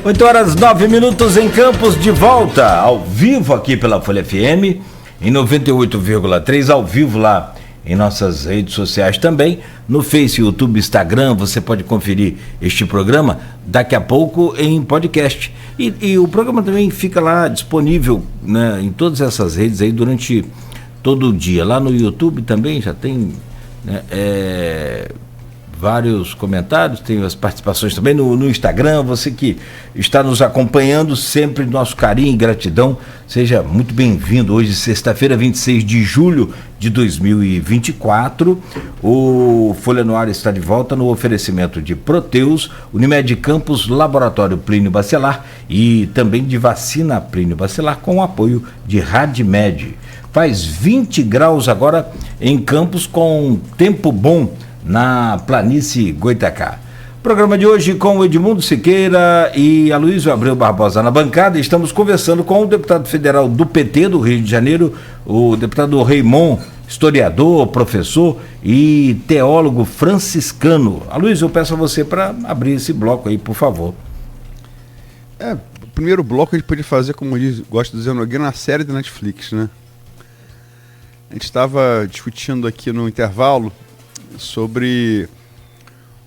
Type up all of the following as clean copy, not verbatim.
8h09 em Campos, de volta ao vivo aqui pela Folha FM, em 98,3, ao vivo lá em nossas redes sociais também, no Face, YouTube, Instagram. Você pode conferir este programa daqui a pouco em podcast. E o programa também fica lá disponível, né, em todas essas redes aí durante todo o dia. Lá no YouTube também já tem, né, vários comentários, tem as participações também no Instagram. Você que está nos acompanhando, sempre nosso carinho e gratidão. Seja muito bem-vindo. Hoje, sexta-feira, 26 de julho de 2024. O Folha no Ar está de volta no oferecimento de Proteus, Unimed Campos, Laboratório Plínio Bacelar e também de Vacina Plínio Bacelar, com o apoio de Radmed. Faz 20 graus agora em Campos, com tempo bom na planície Goitacá. Programa de hoje com o Edmundo Siqueira e Aloysio Abreu Barbosa na bancada. Estamos conversando com o deputado federal do PT do Rio de Janeiro, o deputado Raymond, historiador, professor e teólogo franciscano. Aloysio, eu peço a você para abrir esse bloco aí, por favor. O primeiro bloco a gente podia fazer, como eu gosto de dizer no Nogueira, na série da Netflix, né? A gente estava discutindo aqui no intervalo sobre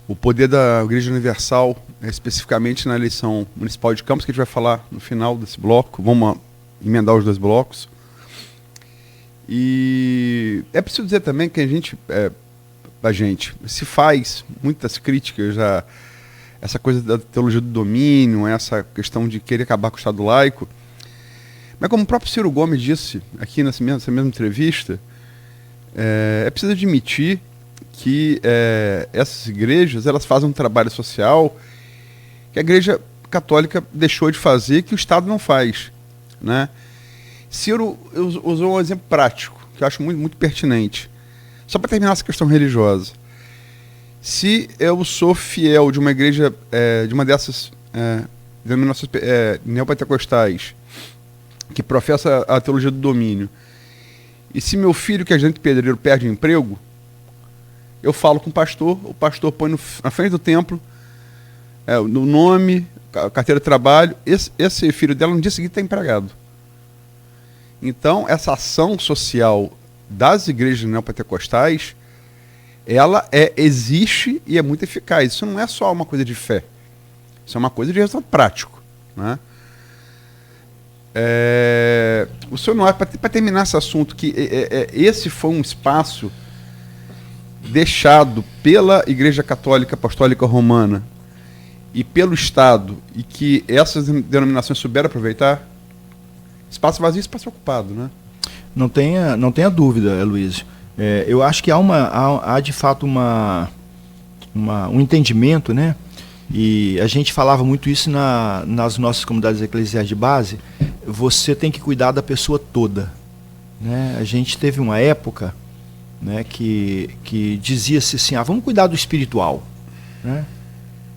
o poder da Igreja Universal, especificamente na eleição municipal de Campos, que a gente vai falar no final desse bloco. Vamos emendar os dois blocos. E é preciso dizer também que a gente se faz muitas críticas a essa coisa da teologia do domínio, essa questão de querer acabar com o Estado laico. Mas como o próprio Ciro Gomes disse aqui nessa mesma entrevista, é preciso admitir que essas igrejas, elas fazem um trabalho social que a Igreja Católica deixou de fazer, que o Estado não faz, né? Ciro usou um exemplo prático, que eu acho muito, muito pertinente. Só para terminar essa questão religiosa. Se eu sou fiel de uma igreja, de uma dessas denominações neopentecostais, que professa a teologia do domínio, e se meu filho, que é agente pedreiro, perde o emprego, eu falo com o pastor põe na frente do templo no nome, a carteira de trabalho, esse filho dela no dia seguinte está empregado. Então, essa ação social das igrejas neopentecostais, ela existe e é muito eficaz. Isso não é só uma coisa de fé, isso é uma coisa de resultado prático, né? O senhor não é, para terminar esse assunto, que esse foi um espaço deixado pela Igreja Católica Apostólica Romana e pelo Estado, e que essas denominações souberam aproveitar. Espaço vazio, espaço ocupado, né? Não tenha dúvida, Aloysio. Eu acho que há de fato um entendimento, né? E a gente falava muito isso nas nossas comunidades eclesiais de base. Você tem que cuidar da pessoa toda, né? A gente teve uma época, né, que dizia-se assim, vamos cuidar do espiritual, né?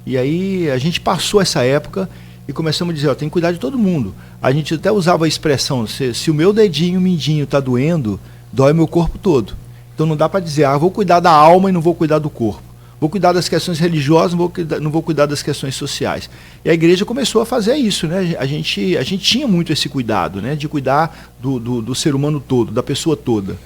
E aí a gente passou essa época e começamos a dizer, tem que cuidar de todo mundo. A gente até usava a expressão, se o meu dedinho mindinho está doendo, dói meu corpo todo. Então não dá para dizer, vou cuidar da alma e não vou cuidar do corpo. Vou cuidar das questões religiosas, não vou cuidar das questões sociais. E a igreja começou a fazer isso, né? A gente tinha muito esse cuidado, né, de cuidar do ser humano todo, da pessoa toda.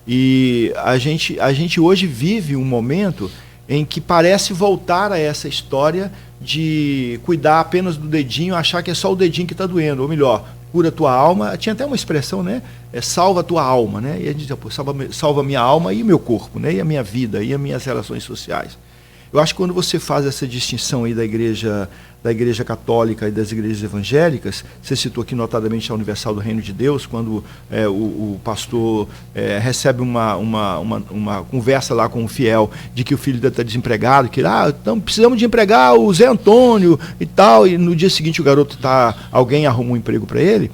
E a gente hoje vive um momento em que parece voltar a essa história de cuidar apenas do dedinho, achar que é só o dedinho que está doendo, ou melhor, cura a tua alma. Tinha até uma expressão, né? Salva a tua alma, né? E a gente dizia, salva a minha alma e o meu corpo, né? E a minha vida, e as minhas relações sociais. Eu acho que quando você faz essa distinção aí da igreja católica e das igrejas evangélicas, você citou aqui notadamente a Universal do Reino de Deus, quando o pastor recebe uma conversa lá com o fiel de que o filho está desempregado, que então precisamos de empregar o Zé Antônio e tal, e no dia seguinte o garoto alguém arruma um emprego para ele.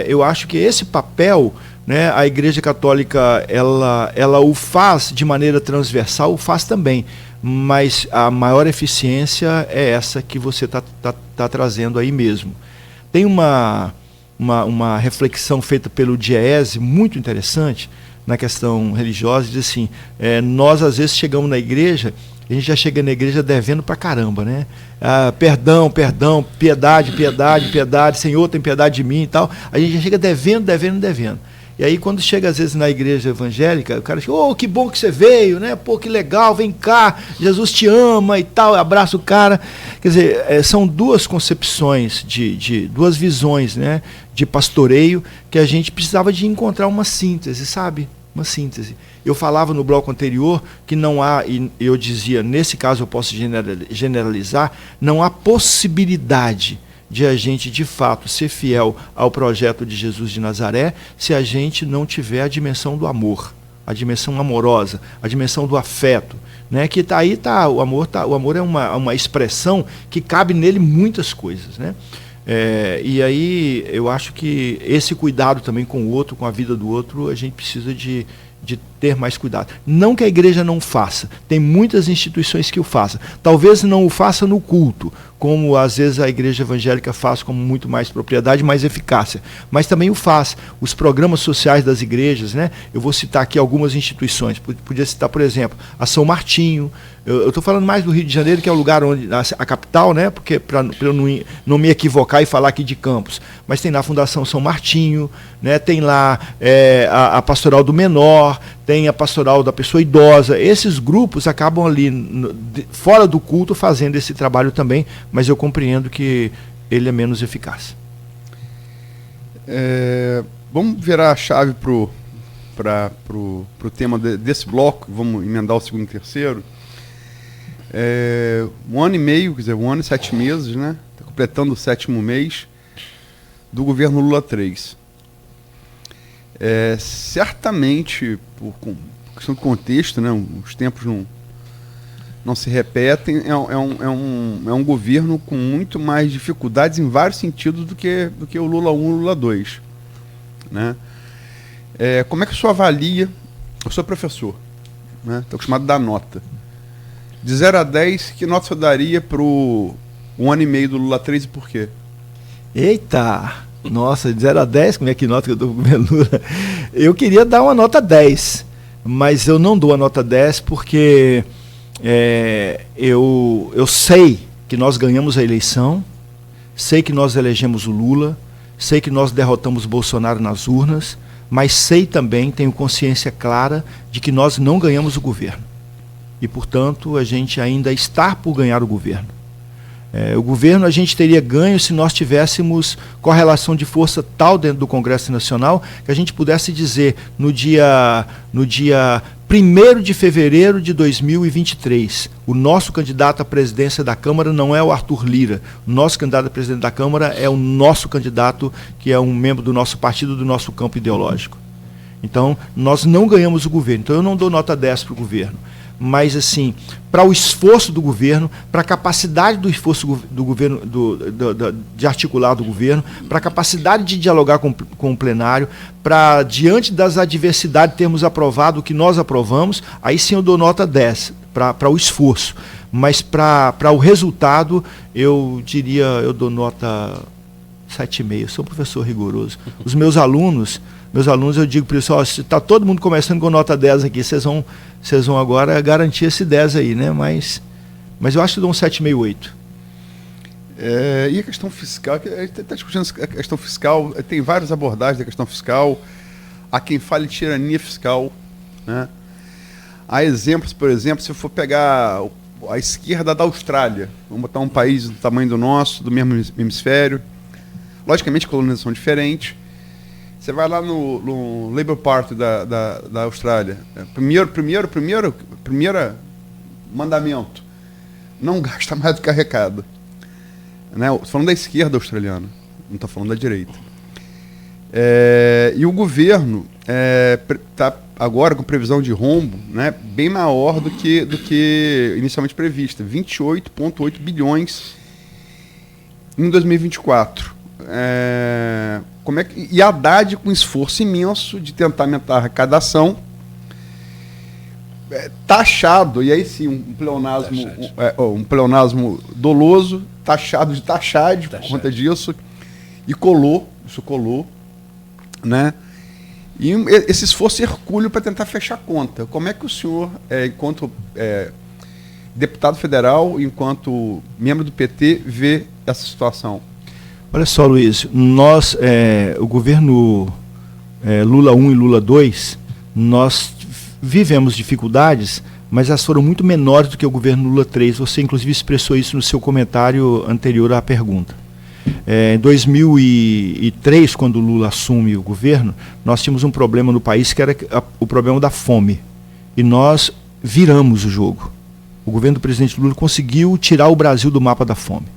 Eu acho que esse papel, né, a Igreja Católica ela o faz de maneira transversal, o faz também, mas a maior eficiência é essa que você está trazendo aí mesmo. Tem uma reflexão feita pelo Diese muito interessante na questão religiosa, diz assim, nós às vezes chegamos na igreja A gente já chega na igreja devendo pra caramba, né? Perdão, piedade, Senhor tem piedade de mim e tal. A gente já chega devendo. E aí quando chega às vezes na igreja evangélica, o cara diz, que bom que você veio, né? Pô, que legal, vem cá, Jesus te ama e tal, abraça o cara. Quer dizer, são duas concepções, duas visões, né? De pastoreio, que a gente precisava de encontrar uma síntese, sabe? Uma síntese. Eu falava no bloco anterior que não há, e eu dizia, nesse caso eu posso generalizar, não há possibilidade de a gente, de fato, ser fiel ao projeto de Jesus de Nazaré se a gente não tiver a dimensão do amor, a dimensão amorosa, a dimensão do afeto, né? Que o amor é uma expressão que cabe nele muitas coisas, né? E aí eu acho que esse cuidado também com o outro, com a vida do outro, a gente precisa de ter mais cuidado. Não que a igreja não faça, tem muitas instituições que o façam. Talvez não o faça no culto, como às vezes a igreja evangélica faz com muito mais propriedade, mais eficácia, mas também o faz. Os programas sociais das igrejas, né? Eu vou citar aqui algumas instituições, podia citar, por exemplo, a São Martinho. Eu estou falando mais do Rio de Janeiro, que é o lugar onde a capital, né? Porque para eu não me equivocar e falar aqui de Campos, mas tem lá a Fundação São Martinho, né? Tem lá a Pastoral do Menor, tem a Pastoral da Pessoa Idosa. Esses grupos acabam ali fora do culto fazendo esse trabalho também, mas eu compreendo que ele é menos eficaz. Vamos virar a chave para o tema desse bloco, vamos emendar o segundo e terceiro. 1 ano e meio, quer dizer, 1 ano e 7 meses, né? Está completando o 7º mês do governo Lula 3. Certamente, por questão de contexto, né? Os tempos não se repetem, é um governo com muito mais dificuldades em vários sentidos do que o Lula 1 e o Lula 2. Né? Como é que o senhor avalia? Eu sou professor, né? Estou acostumado a dar nota. De 0 a 10, que nota você daria para o 1 ano e meio do Lula 3 e por quê? Eita! Nossa, de 0 a 10, como é que nota que eu dou pro governo Lula? Eu queria dar uma nota 10, mas eu não dou a nota 10 porque eu sei que nós ganhamos a eleição, sei que nós elegemos o Lula, sei que nós derrotamos o Bolsonaro nas urnas, mas sei também, tenho consciência clara de que nós não ganhamos o governo. E, portanto, a gente ainda está por ganhar o governo. O governo a gente teria ganho se nós tivéssemos correlação de força tal dentro do Congresso Nacional que a gente pudesse dizer no dia 1º de fevereiro de 2023, o nosso candidato à presidência da Câmara não é o Arthur Lira, o nosso candidato a presidente da Câmara é o nosso candidato, que é um membro do nosso partido, do nosso campo ideológico. Então, nós não ganhamos o governo, então eu não dou nota 10 para o governo. Mas, assim, para o esforço do governo, para a capacidade do esforço do governo, de articular do governo, para a capacidade de dialogar com o plenário, para, diante das adversidades, termos aprovado o que nós aprovamos, aí sim eu dou nota 10, para o esforço. Mas para o resultado, eu dou nota 7,5. Eu sou um professor rigoroso. Os meus alunos, eu digo para eles, se está todo mundo começando com nota 10 aqui, vocês vão agora garantir esse 10 aí, né? Mas eu acho que dou um 7,5, 8. E a questão fiscal, a gente está discutindo a questão fiscal, tem várias abordagens da questão fiscal, há quem fale de tirania fiscal, né? Há exemplos, por exemplo, se eu for pegar a esquerda da Austrália, vamos botar um país do tamanho do nosso, do mesmo hemisfério, logicamente colonização diferente. Você vai lá no Labour Party da Austrália. Primeiro mandamento: não gasta mais do que arrecada. Né? Estou falando da esquerda australiana, não estou falando da direita. E o governo está agora com previsão de rombo, né, bem maior do que inicialmente prevista, 28,8 bilhões em 2024. E a Haddad com esforço imenso de tentar aumentar a arrecadação, taxado, e aí sim um pleonasmo doloso, taxado de taxade por conta disso, e isso colou, né? E esse esforço hercúleo para tentar fechar a conta. Como é que o senhor, enquanto deputado federal, enquanto membro do PT, vê essa situação? Olha só, Luiz, nós, o governo Lula 1 e Lula 2, nós vivemos dificuldades, mas elas foram muito menores do que o governo Lula 3. Você, inclusive, expressou isso no seu comentário anterior à pergunta. Em 2003, quando o Lula assume o governo, nós tínhamos um problema no país que era o problema da fome. E nós viramos o jogo. O governo do presidente Lula conseguiu tirar o Brasil do mapa da fome.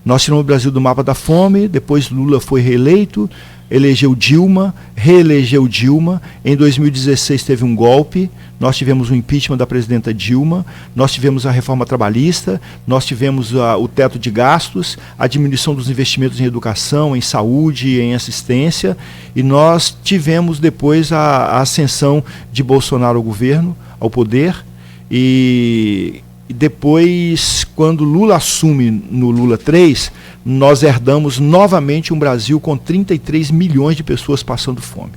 Nós tiramos o Brasil do mapa da fome, depois Lula foi reeleito, elegeu Dilma, reelegeu Dilma. Em 2016 teve um golpe, nós tivemos o impeachment da presidenta Dilma, nós tivemos a reforma trabalhista, nós tivemos o teto de gastos, a diminuição dos investimentos em educação, em saúde, em assistência, e nós tivemos depois a ascensão de Bolsonaro ao governo, ao poder, e depois, quando Lula assume no Lula 3, nós herdamos novamente um Brasil com 33 milhões de pessoas passando fome.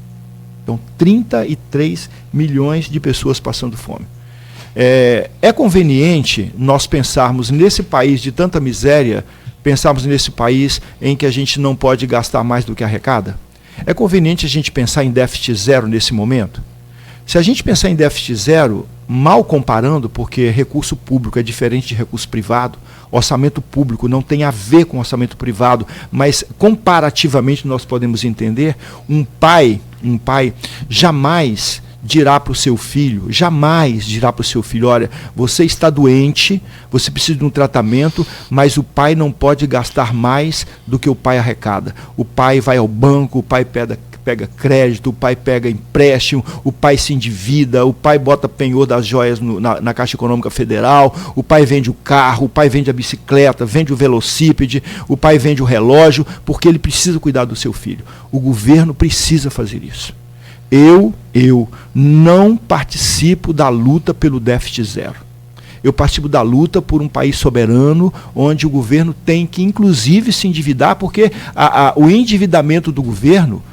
Então, 33 milhões de pessoas passando fome. É conveniente nós pensarmos nesse país de tanta miséria, pensarmos nesse país em que a gente não pode gastar mais do que arrecada? É conveniente a gente pensar em déficit zero nesse momento? Se a gente pensar em déficit zero, mal comparando, porque recurso público é diferente de recurso privado, orçamento público não tem a ver com orçamento privado, mas comparativamente nós podemos entender, um pai jamais dirá para o seu filho, olha, você está doente, você precisa de um tratamento, mas o pai não pode gastar mais do que o pai arrecada. O pai vai ao banco, o pai pega crédito, o pai pega empréstimo, o pai se endivida, o pai bota penhor das joias na Caixa Econômica Federal, o pai vende o carro, o pai vende a bicicleta, vende o velocípede, o pai vende o relógio, porque ele precisa cuidar do seu filho. O governo precisa fazer isso. Eu não participo da luta pelo déficit zero. Eu participo da luta por um país soberano, onde o governo tem que, inclusive, se endividar, porque o endividamento do governo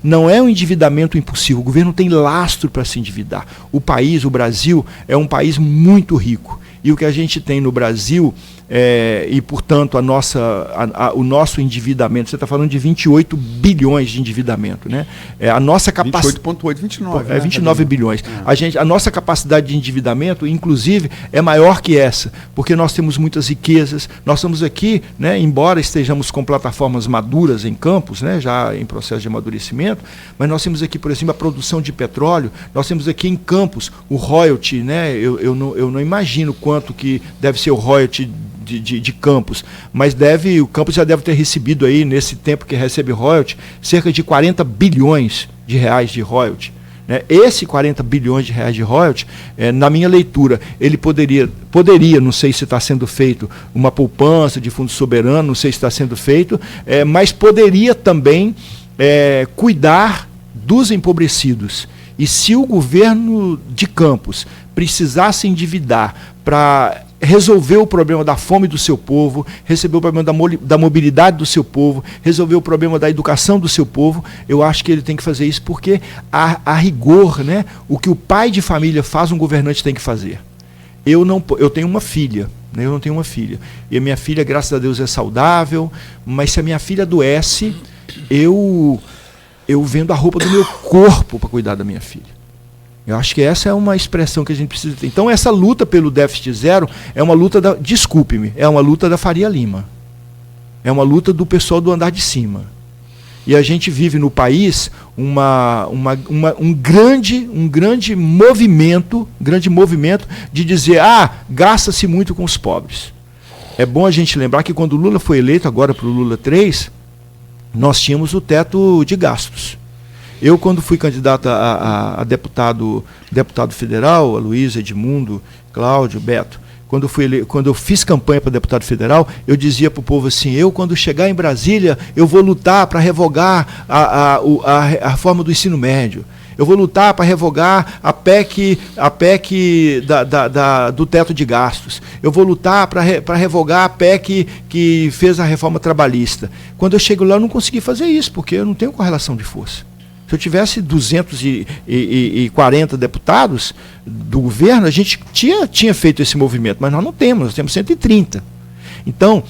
não é um endividamento impulsivo. O governo tem lastro para se endividar. O Brasil, é um país muito rico. E o que a gente tem no Brasil, e portanto o nosso endividamento, você está falando de 28 bilhões de endividamento, né? A nossa capacidade... 28,8, 29. 29 bilhões. A nossa capacidade de endividamento, inclusive, é maior que essa, porque nós temos muitas riquezas. Nós estamos aqui, né, embora estejamos com plataformas maduras em campos, né, já em processo de amadurecimento, mas nós temos aqui, por exemplo, a produção de petróleo, nós temos aqui em Campos o royalty, né? Eu não imagino quanto que deve ser o royalty de Campos, mas o Campos já deve ter recebido aí, nesse tempo que recebe royalty, cerca de 40 bilhões de reais de royalty. Né? Esse 40 bilhões de reais de royalty, na minha leitura, ele poderia, não sei se está sendo feito uma poupança de fundo soberano, não sei se está sendo feito, mas poderia também cuidar dos empobrecidos. E se o governo de Campos precisasse endividar para resolver o problema da fome do seu povo, resolver o problema da mobilidade do seu povo, resolver o problema da educação do seu povo, eu acho que ele tem que fazer isso, porque a rigor, né, o que o pai de família faz, um governante tem que fazer. Eu tenho uma filha, né, e a minha filha, graças a Deus, é saudável, mas se a minha filha adoece, eu vendo a roupa do meu corpo para cuidar da minha filha. Eu acho que essa é uma expressão que a gente precisa ter. Então, essa luta pelo déficit zero é uma luta é uma luta da Faria Lima. É uma luta do pessoal do andar de cima. E a gente vive no país um grande movimento de dizer, gasta-se muito com os pobres. É bom a gente lembrar que quando o Lula foi eleito, agora para o Lula 3, nós tínhamos o teto de gastos. Eu, quando fui candidato a deputado federal, a Luísa, Edmundo, Cláudio, Beto, quando eu fiz campanha para deputado federal, eu dizia para o povo assim, quando chegar em Brasília, eu vou lutar para revogar a reforma do ensino médio. Eu vou lutar para revogar a PEC do teto de gastos. Eu vou lutar para revogar a PEC que fez a reforma trabalhista. Quando eu chego lá, eu não consegui fazer isso, porque eu não tenho correlação de força. Se eu tivesse 240 deputados do governo, a gente tinha feito esse movimento, mas nós temos 130. Então,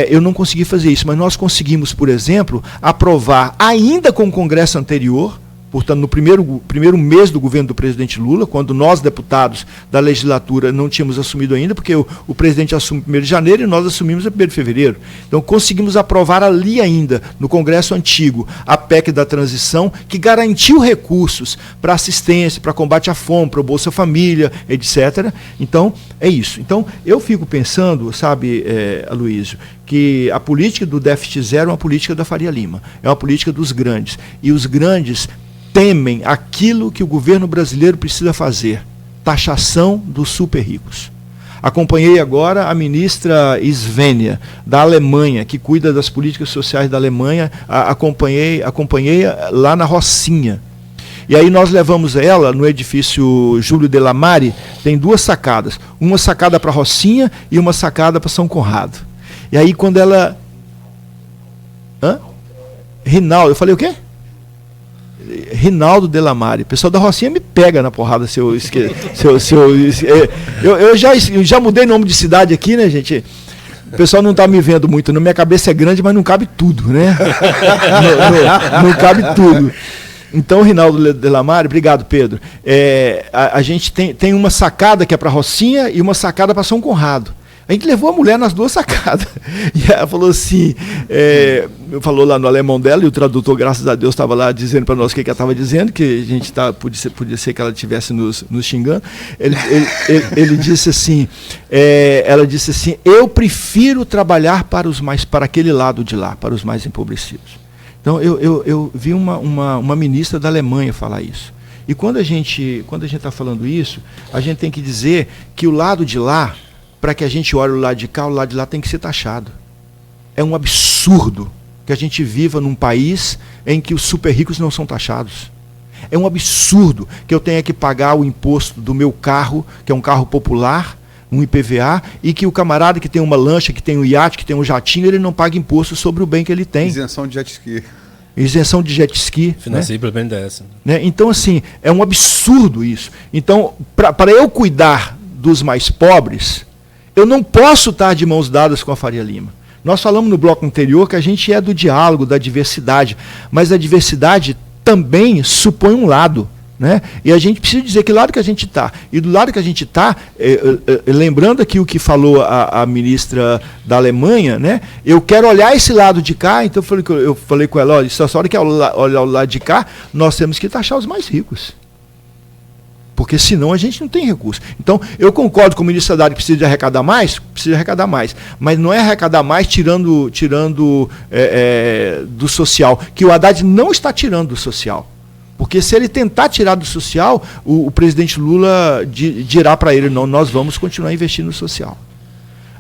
eu não consegui fazer isso, mas nós conseguimos, por exemplo, aprovar, ainda com o Congresso anterior, portanto, no primeiro mês do governo do presidente Lula, quando nós, deputados da legislatura, não tínhamos assumido ainda, porque o presidente assume 1º de janeiro e nós assumimos a 1º de fevereiro. Então, conseguimos aprovar ali ainda, no Congresso antigo, a PEC da transição, que garantiu recursos para assistência, para combate à fome, para o Bolsa Família, etc. Então, é isso. Então, eu fico pensando, sabe, Aloysio, que a política do déficit zero é uma política da Faria Lima, é uma política dos grandes. E os grandes temem aquilo que o governo brasileiro precisa fazer, taxação dos super ricos. Acompanhei agora a ministra Svenja, da Alemanha, que cuida das políticas sociais da Alemanha, acompanhei lá na Rocinha. E aí nós levamos ela no edifício Júlio Delamare, tem 2 sacadas, uma sacada para Rocinha e uma sacada para São Conrado. E aí quando ela... Rinaldo, eu falei o quê? Rinaldo Delamare. O pessoal da Rocinha me pega na porrada se eu esquecer. Eu já mudei nome de cidade aqui, né, gente? O pessoal não está me vendo muito. Na minha cabeça é grande, mas não cabe tudo, né? não cabe tudo. Então, Rinaldo Delamare, obrigado, Pedro. A gente tem uma sacada que é para Rocinha e uma sacada para São Conrado. A gente levou a mulher nas 2 sacadas. E ela falou assim, falou lá no alemão dela, e o tradutor, graças a Deus, estava lá dizendo para nós o que ela estava dizendo, que a gente podia ser que ela estivesse nos xingando. Ele disse assim, ela disse assim, eu prefiro trabalhar para aquele lado de lá, para os mais empobrecidos. Então, eu vi uma ministra da Alemanha falar isso. E quando a gente está falando isso, a gente tem que dizer que o lado de lá, para que a gente olhe o lado de cá, o lado de lá tem que ser taxado. É um absurdo que a gente viva num país em que os super ricos não são taxados. É um absurdo que eu tenha que pagar o imposto do meu carro, que é um carro popular, um IPVA, e que o camarada que tem uma lancha, que tem um iate, que tem um jatinho, ele não paga imposto sobre o bem que ele tem. Isenção de jet ski. Isenção de jet ski. Financiei pelo BNDES. Né? Então, assim, é um absurdo isso. Então, para eu cuidar dos mais pobres, eu não posso estar de mãos dadas com a Faria Lima. Nós falamos no bloco anterior que a gente é do diálogo, da diversidade, mas a diversidade também supõe um lado. Né? E a gente precisa dizer que lado que a gente está. E do lado que a gente está, lembrando aqui o que falou a ministra da Alemanha, né? Eu quero olhar esse lado de cá, então eu falei com ela, olha, só hora que olhar o lado de cá, nós temos que taxar os mais ricos. Porque senão a gente não tem recurso. Então, eu concordo com o ministro Haddad que precisa arrecadar mais, mas não é arrecadar mais tirando do social, que o Haddad não está tirando do social. Porque se ele tentar tirar do social, o presidente Lula dirá para ele, não, nós vamos continuar investindo no social.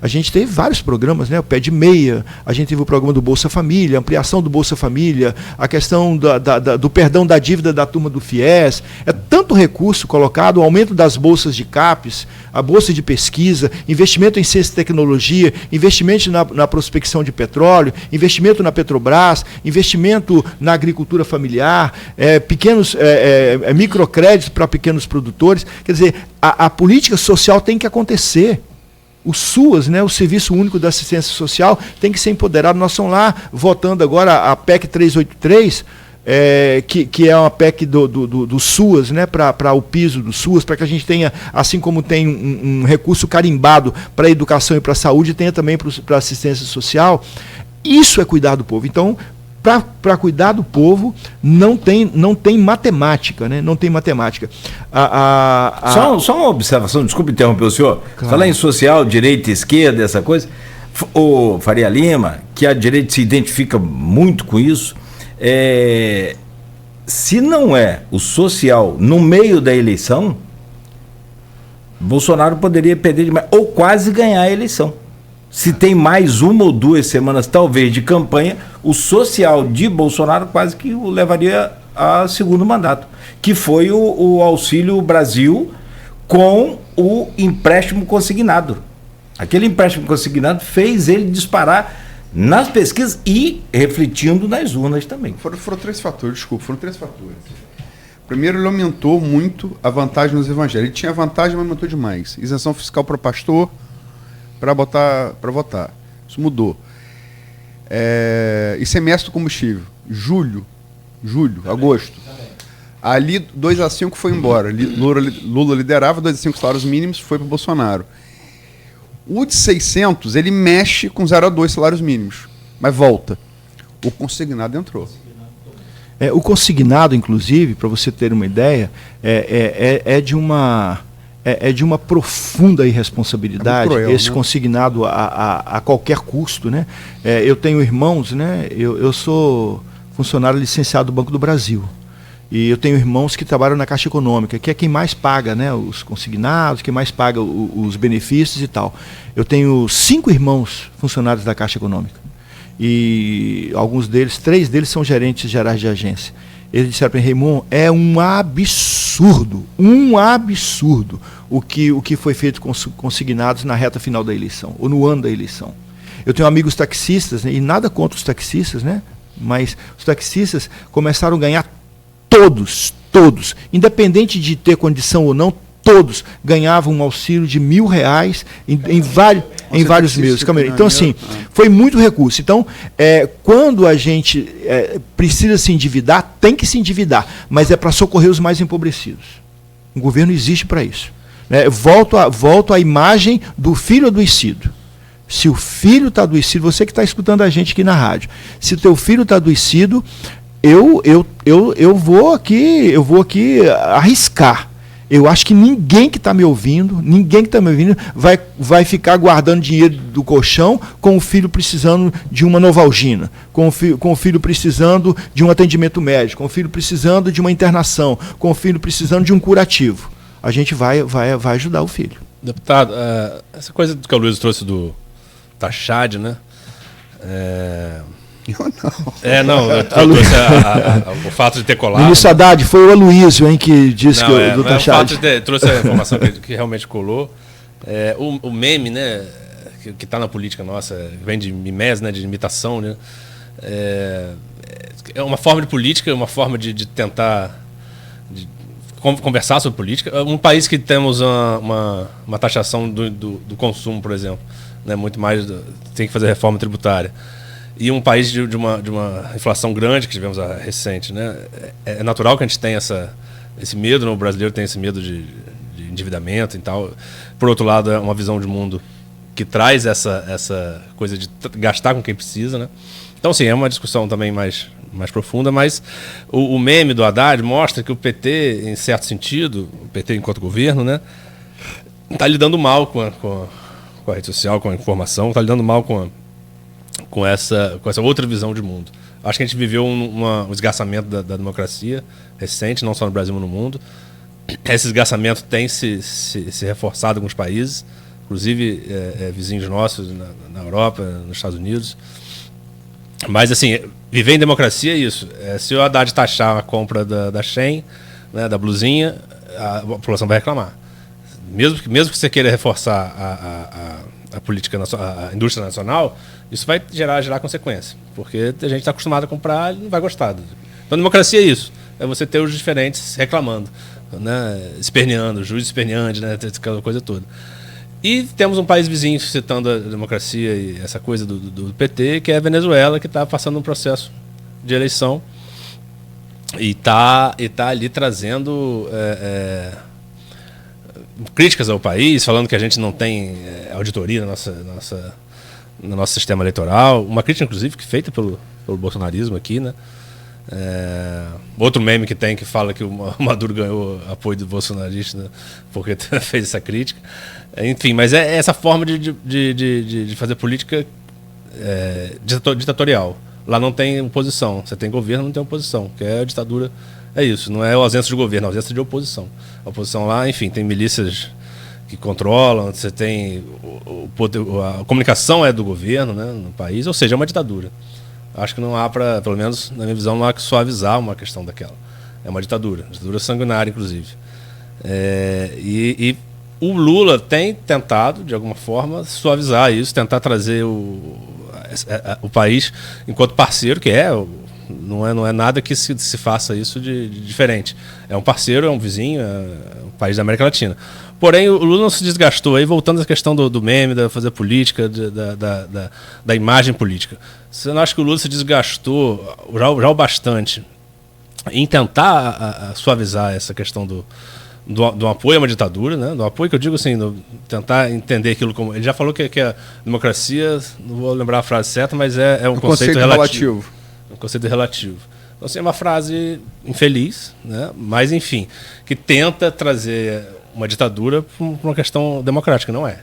A gente teve vários programas, né? O Pé de Meia, a gente teve o programa do Bolsa Família, ampliação do Bolsa Família, a questão do perdão da dívida da turma do FIES. É tanto recurso colocado, o aumento das bolsas de CAPES, a bolsa de pesquisa, investimento em ciência e tecnologia, investimento na prospecção de petróleo, investimento na Petrobras, investimento na agricultura familiar, microcréditos para pequenos produtores. Quer dizer, a política social tem que acontecer. O SUAS, né, o Serviço Único da Assistência Social, tem que ser empoderado. Nós estamos lá votando agora a PEC 383, que é uma PEC do SUAS, né, para o piso do SUAS, para que a gente tenha, assim como tem um recurso carimbado para a educação e para a saúde, tenha também para a assistência social. Isso é cuidar do povo. Então, para cuidar do povo, não tem matemática, né? Não tem matemática. Só uma observação, desculpe interromper o senhor. Claro. Falar em social, direita, esquerda, essa coisa. O Faria Lima, que a direita se identifica muito com isso, se não é o social no meio da eleição, Bolsonaro poderia perder demais, ou quase ganhar a eleição. Se tem mais 1 ou 2 semanas, talvez, de campanha, o social de Bolsonaro quase que o levaria a segundo mandato, que foi o Auxílio Brasil com o empréstimo consignado. Aquele empréstimo consignado fez ele disparar nas pesquisas e refletindo nas urnas também. Foram três fatores. Primeiro, ele aumentou muito a vantagem nos evangelhos. Ele tinha vantagem, mas aumentou demais. Isenção fiscal para pastor, para votar. Isso mudou. ICMS do combustível. Julho, agosto. Ali, 2 a 5 foi embora. Lula liderava, 2 a 5 salários mínimos, foi para o Bolsonaro. O de 600, ele mexe com 0 a 2 salários mínimos, mas volta. O consignado entrou. O consignado, inclusive, para você ter uma ideia, é de uma profunda irresponsabilidade, cruel, esse né? consignado a qualquer custo, né? Eu tenho irmãos, né? Eu sou funcionário licenciado do Banco do Brasil. E eu tenho irmãos que trabalham na Caixa Econômica, que é quem mais paga, né, os consignados, quem mais paga os benefícios e tal. Eu tenho 5 irmãos funcionários da Caixa Econômica. E alguns deles, 3 deles são gerentes gerais de agência. Eles disseram para mim: Raimundo, é um absurdo o que foi feito com consignados na reta final da eleição, ou no ano da eleição. Eu tenho amigos taxistas, né, e nada contra os taxistas, né, mas os taxistas começaram a ganhar todos, independente de ter condição ou não, todos ganhavam um auxílio de R$1.000 em vários meses. Então, assim, foi muito recurso. Então, quando a gente precisa se endividar, tem que se endividar, mas é para socorrer os mais empobrecidos. O governo existe para isso. Volto à imagem do filho adoecido. Se o filho está adoecido, você que está escutando a gente aqui na rádio, se o teu filho está adoecido, eu vou aqui arriscar. Eu acho que ninguém que está me ouvindo, vai ficar guardando dinheiro do colchão com o filho precisando de uma Novalgina, com o filho precisando de um atendimento médico, com o filho precisando de uma internação, com o filho precisando de um curativo. A gente vai ajudar o filho. Deputado, essa coisa que o Luiz trouxe do Tachad, né? Eu não. Eu trouxe o fato de ter colado. Ministro Haddad, foi o Aloysio, hein, que disse do Tachad. O fato de ter, trouxe a informação que realmente colou. O meme, né, que está na política nossa, vem de mimese, né, de imitação, né? É uma forma de política, uma forma de tentar conversar sobre política. Um país que temos uma taxação do consumo, por exemplo, né, muito mais tem que fazer reforma tributária. E um país de uma inflação grande que tivemos recente, né? É natural que a gente tenha esse medo, né? O brasileiro tem esse medo de endividamento e tal. Por outro lado, é uma visão de mundo que traz essa coisa de gastar com quem precisa, né? Então, sim, é uma discussão também mais profunda, mas o meme do Haddad mostra que o PT, em certo sentido, o PT enquanto governo, né, está lidando mal com a rede social, com a informação, está lidando mal com essa outra visão de mundo. Acho que a gente viveu um esgarçamento da democracia recente, não só no Brasil, mas no mundo. Esse esgarçamento tem se reforçado em alguns países, inclusive vizinhos nossos na Europa, nos Estados Unidos. Mas, assim, viver em democracia é isso. Se o Haddad taxar a compra da Shein, né, da blusinha, a população vai reclamar. Mesmo que você queira reforçar a política, a indústria nacional, isso vai gerar consequência, porque a gente está acostumado a comprar e não vai gostar. Então, a democracia é isso, é você ter os diferentes reclamando, né, esperneando, juiz esperneante, né, aquela coisa toda. E temos um país vizinho citando a democracia e essa coisa do PT, que é a Venezuela, que está passando um processo de eleição e tá ali trazendo críticas ao país, falando que a gente não tem auditoria no nosso sistema eleitoral. Uma crítica, inclusive, feita pelo bolsonarismo aqui, né? Outro meme que fala que o Maduro ganhou apoio do bolsonarista, né, porque fez essa crítica. Enfim, mas é essa forma de fazer política ditatorial. Lá não tem oposição. Você tem governo, não tem oposição. Que é a ditadura. É isso. Não é a ausência de governo, é a ausência de oposição. A oposição lá, enfim, tem milícias que controlam. Você tem a comunicação é do governo, né, no país. Ou seja, é uma ditadura. Acho que não há para, pelo menos na minha visão, não há que suavizar uma questão daquela. É uma ditadura sanguinária, inclusive. E o Lula tem tentado, de alguma forma, suavizar isso, tentar trazer o país, enquanto parceiro, que não é nada que se faça isso de diferente. É um parceiro, é um vizinho, é um país da América Latina. Porém, o Lula não se desgastou, aí voltando à questão do meme, da fazer política, da imagem política. Você não acha que o Lula se desgastou já o bastante em tentar suavizar essa questão do apoio a uma ditadura, né? Do apoio que eu digo assim, tentar entender aquilo como... Ele já falou que a democracia, não vou lembrar a frase certa, mas é um conceito relativo. Um conceito relativo. Então, assim, é uma frase infeliz, né? Mas, enfim, que tenta trazer uma ditadura para uma questão democrática, não é.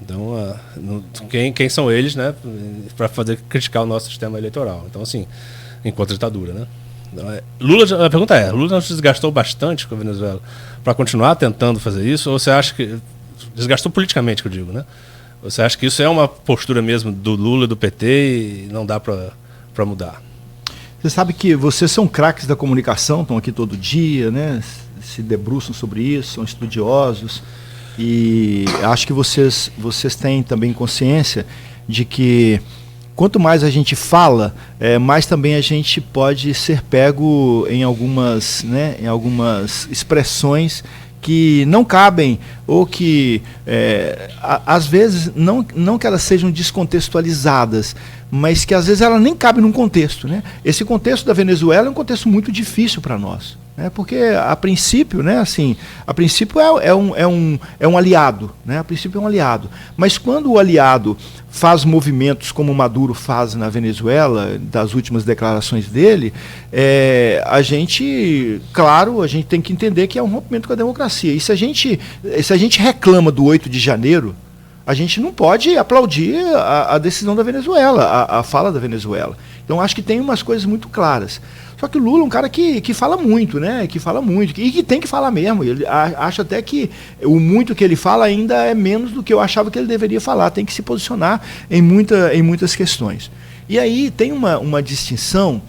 Então, quem são eles, né, para criticar o nosso sistema eleitoral? Então, assim, enquanto ditadura, né? Então, a pergunta é, Lula não se desgastou bastante com a Venezuela para continuar tentando fazer isso? Ou você acha que... Desgastou politicamente, que eu digo, né? Ou você acha que isso é uma postura mesmo do Lula e do PT e não dá para mudar? Você sabe que vocês são craques da comunicação, estão aqui todo dia, né? Se debruçam sobre isso, são estudiosos, e acho que vocês têm também consciência de que quanto mais a gente fala, mais também a gente pode ser pego em algumas expressões que não cabem, ou que às vezes não que elas sejam descontextualizadas, mas que às vezes ela nem cabe num contexto, né? Esse contexto da Venezuela é um contexto muito difícil para nós, né? Porque a princípio, né, assim, a princípio é um aliado, né? A princípio é um aliado, mas quando o aliado faz movimentos como o Maduro faz na Venezuela, das últimas declarações dele, a gente tem que entender que é um rompimento com a democracia. E se a gente reclama do 8 de janeiro, a gente não pode aplaudir a decisão da Venezuela, a fala da Venezuela. Então acho que tem umas coisas muito claras. Só que o Lula é um cara que fala muito, né? Que fala muito, e que tem que falar mesmo. Ele acho até que o muito que ele fala ainda é menos do que eu achava que ele deveria falar. Tem que se posicionar em muitas questões. E aí tem uma distinção,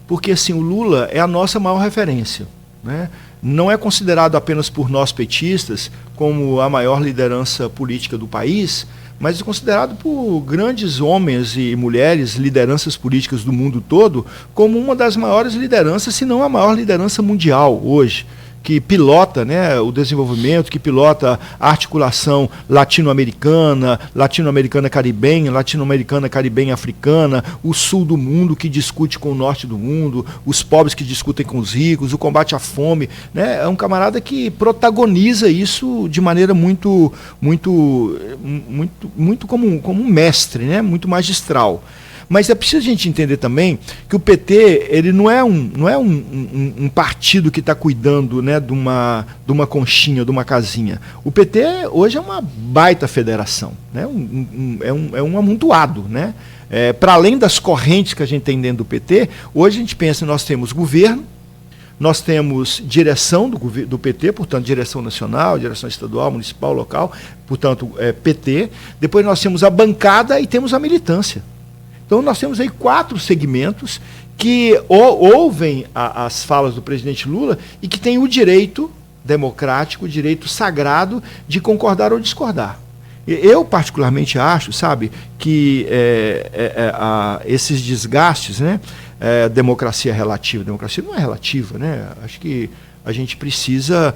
porque assim, o Lula é a nossa maior referência, né? Não é considerado apenas por nós petistas como a maior liderança política do país, mas é considerado por grandes homens e mulheres, lideranças políticas do mundo todo, como uma das maiores lideranças, se não a maior liderança mundial hoje, que pilota, né, o desenvolvimento, que pilota a articulação latino-americana caribenha, latino-americana caribenha africana, o sul do mundo que discute com o norte do mundo, os pobres que discutem com os ricos, o combate à fome, né? É um camarada que protagoniza isso de maneira muito como um mestre, né? Muito magistral. Mas é preciso a gente entender também que o PT ele não é um partido que está cuidando, né, de uma conchinha, de uma casinha. O PT hoje é uma baita federação, né? É um amontoado, né? Para além das correntes que a gente tem dentro do PT, hoje a gente pensa, nós temos governo, nós temos direção do PT, portanto, direção nacional, direção estadual, municipal, local, portanto, PT. Depois nós temos a bancada e temos a militância. Então nós temos aí 4 segmentos que ouvem as falas do presidente Lula e que têm o direito democrático, o direito sagrado de concordar ou discordar. Eu particularmente acho, sabe, que esses desgastes, né, democracia relativa, democracia não é relativa, né? Acho que a gente precisa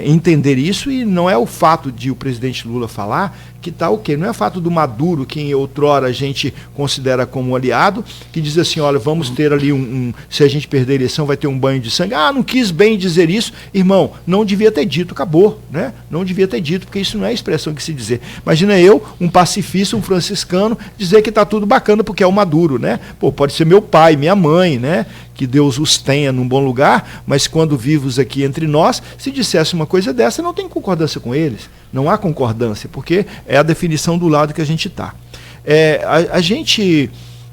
entender isso, e não é o fato de o presidente Lula falar que está ok. Não é o fato do Maduro, que outrora a gente considera como um aliado, que diz assim, olha, vamos ter ali se a gente perder a eleição vai ter um banho de sangue. Ah, não quis bem dizer isso. Irmão, não devia ter dito, acabou, né? Não devia ter dito, porque isso não é a expressão que se dizer. Imagina eu, um pacifista, um franciscano, dizer que está tudo bacana porque é o Maduro, né? Pô, pode ser meu pai, minha mãe, né? Que Deus os tenha num bom lugar, mas quando vivos aqui entre nós, se dissesse uma coisa dessa, não tem concordância com eles. Não há concordância, porque é a definição do lado que a gente está. A gente,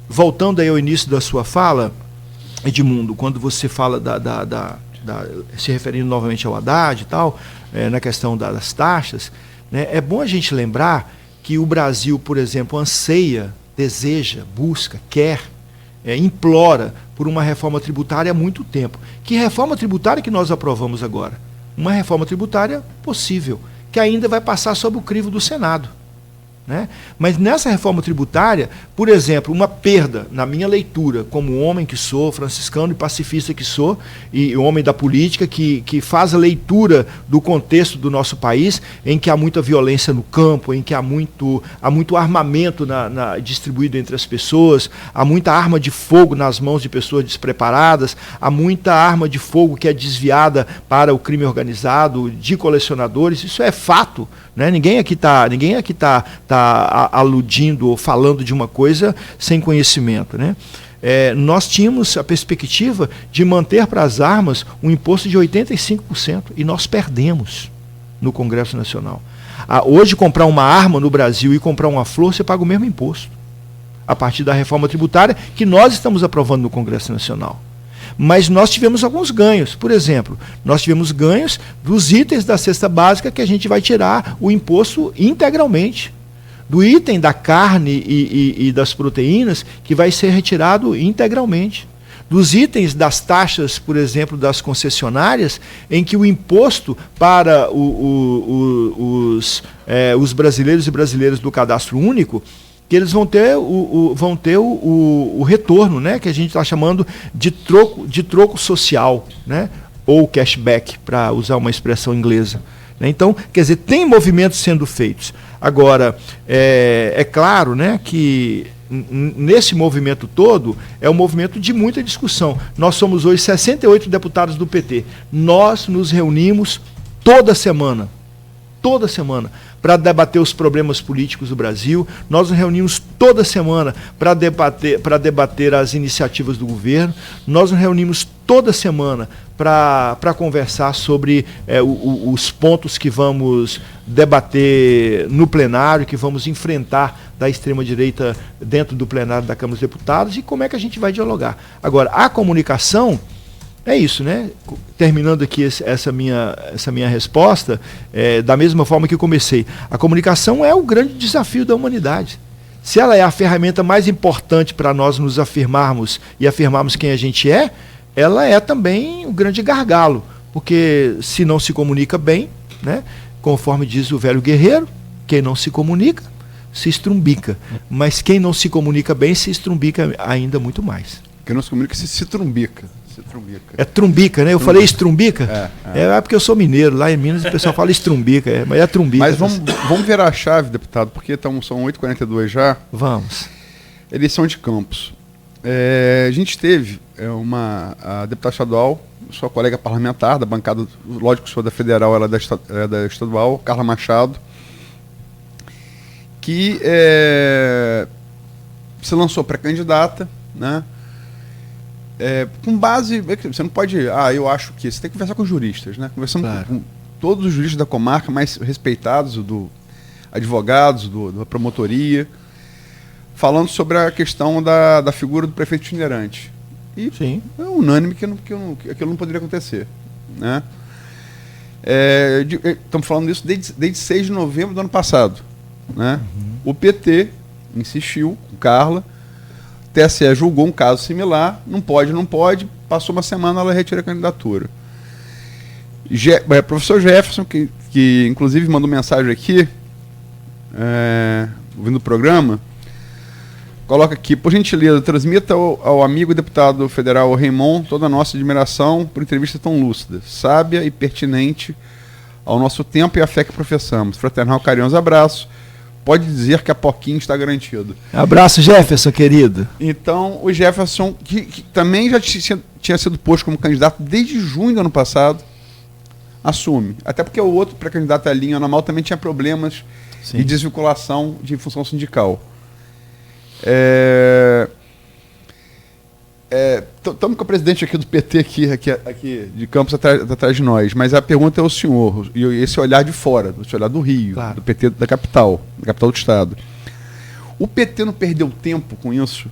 voltando aí ao início da sua fala, Edmundo, quando você fala se referindo novamente ao Haddad e tal, na questão das taxas, né, é bom a gente lembrar que o Brasil, por exemplo, anseia, deseja, busca, quer, implora por uma reforma tributária há muito tempo. Que reforma tributária que nós aprovamos agora? Uma reforma tributária possível, que ainda vai passar sob o crivo do Senado. né? Mas nessa reforma tributária, por exemplo, uma perda, na minha leitura, como homem que sou, franciscano e pacifista que sou, e homem da política, que faz a leitura do contexto do nosso país, em que há muita violência no campo, em que há muito armamento distribuído entre as pessoas, há muita arma de fogo nas mãos de pessoas despreparadas, há muita arma de fogo que é desviada para o crime organizado, de colecionadores, isso é fato, né? Ninguém aqui está aludindo ou falando de uma coisa sem conhecimento, né? Nós tínhamos a perspectiva de manter para as armas um imposto de 85% e nós perdemos no Congresso Nacional. Hoje, comprar uma arma no Brasil e comprar uma flor, você paga o mesmo imposto, a partir da reforma tributária que nós estamos aprovando no Congresso Nacional. Mas nós tivemos alguns ganhos. Por exemplo, nós tivemos ganhos dos itens da cesta básica que a gente vai tirar o imposto integralmente. Do item da carne e das proteínas, que vai ser retirado integralmente. Dos itens das taxas, por exemplo, das concessionárias, em que o imposto para os brasileiros e brasileiras do cadastro único, que eles vão ter o retorno, né, que a gente está chamando de troco social, né, ou cashback, para usar uma expressão inglesa. Então, quer dizer, tem movimentos sendo feitos. Agora, é claro, né, que nesse movimento todo, é um movimento de muita discussão. Nós somos hoje 68 deputados do PT. Nós nos reunimos toda semana, para debater os problemas políticos do Brasil. Nós nos reunimos toda semana para debater as iniciativas do governo. Nós nos reunimos toda semana para conversar sobre os pontos que vamos debater no plenário, que vamos enfrentar da extrema-direita dentro do plenário da Câmara dos Deputados, e como é que a gente vai dialogar. Agora, a comunicação é isso, né? Terminando aqui essa minha resposta, da mesma forma que eu comecei. A comunicação é o grande desafio da humanidade. Se ela é a ferramenta mais importante para nós nos afirmarmos e afirmarmos quem a gente é, ela é também o grande gargalo. Porque se não se comunica bem, né? Conforme diz o velho guerreiro, quem não se comunica, se estrumbica. Mas quem não se comunica bem, se estrumbica ainda muito mais. Quem não se comunica, se trumbica. É trumbica, né? Eu falei estrumbica? É porque eu sou mineiro. Lá em Minas o pessoal fala estrumbica, mas é trumbica. Mas vamos virar a chave, deputado, porque são 8h42 já. Vamos. Eleição de Campos. A gente teve a deputada estadual, sua colega parlamentar da bancada, lógico que sou da federal, ela é da estadual, Carla Machado, que se lançou pré-candidata, né? Com base, você não pode, eu acho que, você tem que conversar com juristas, né? Conversamos com todos os juristas da comarca mais respeitados, advogados, da promotoria, falando sobre a questão da figura do prefeito itinerante. E sim, é unânime que aquilo não poderia acontecer, né? Estamos falando disso desde 6 de novembro do ano passado, né? O PT insistiu com Carla, TSE julgou um caso similar, não pode, passou uma semana, ela retira a candidatura. Professor Jefferson, que inclusive mandou mensagem aqui, ouvindo o programa, coloca aqui: por gentileza, transmita ao amigo deputado federal Raymond toda a nossa admiração por entrevista tão lúcida, sábia e pertinente ao nosso tempo e à fé que professamos. Fraternal, carinhoso abraço. Pode dizer que a Poquinho está garantido. Abraço, Jefferson, querido. Então, o Jefferson, que também já tinha sido posto como candidato desde junho do ano passado, assume. Até porque o outro pré-candidato, Elinho Anamal, também tinha problemas de desvinculação de função sindical. Estamos com o presidente aqui do PT aqui de Campos atrás de nós, mas a pergunta é ao senhor, e esse olhar de fora, esse olhar do Rio, claro, do PT da capital do estado. O PT não perdeu tempo com isso?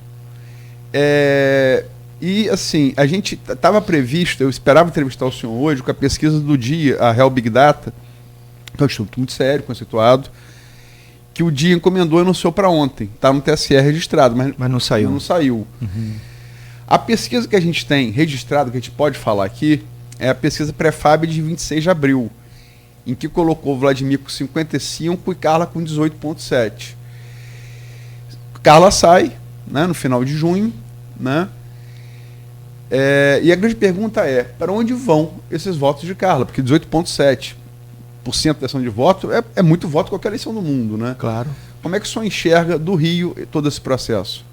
E assim, a gente estava previsto, eu esperava entrevistar o senhor hoje com a pesquisa do dia, a Real Big Data, que é um instituto muito sério, conceituado, que o dia encomendou e anunciou para ontem. Está no TSE registrado, mas não saiu. Não saiu. Uhum. A pesquisa que a gente tem registrada, que a gente pode falar aqui, é a pesquisa Prefab de 26 de abril, em que colocou Vladimir com 55 e Carla com 18,7. Carla sai, né, no final de junho, né? E a grande pergunta é, para onde vão esses votos de Carla? Porque 18,7% da intenção de voto é muito voto em qualquer eleição do mundo, né? Claro. Como é que o senhor enxerga do Rio todo esse processo?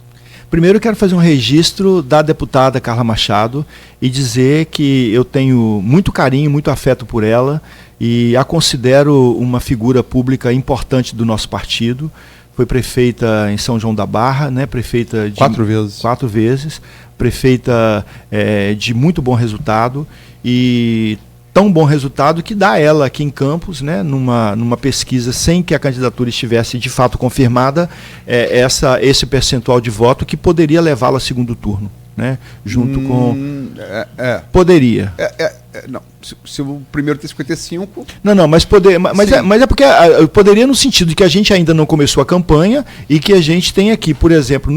Primeiro eu quero fazer um registro da deputada Carla Machado e dizer que eu tenho muito carinho, muito afeto por ela e a considero uma figura pública importante do nosso partido. Foi prefeita em São João da Barra, né? Prefeita de 4 vezes. 4 vezes, prefeita de muito bom resultado e tão bom resultado que dá ela aqui em Campos, né, numa pesquisa sem que a candidatura estivesse de fato confirmada, esse percentual de voto que poderia levá-la a segundo turno, né, junto com... Poderia. Não, se o primeiro tem 55... Não, mas é porque poderia no sentido de que a gente ainda não começou a campanha e que a gente tem aqui, por exemplo,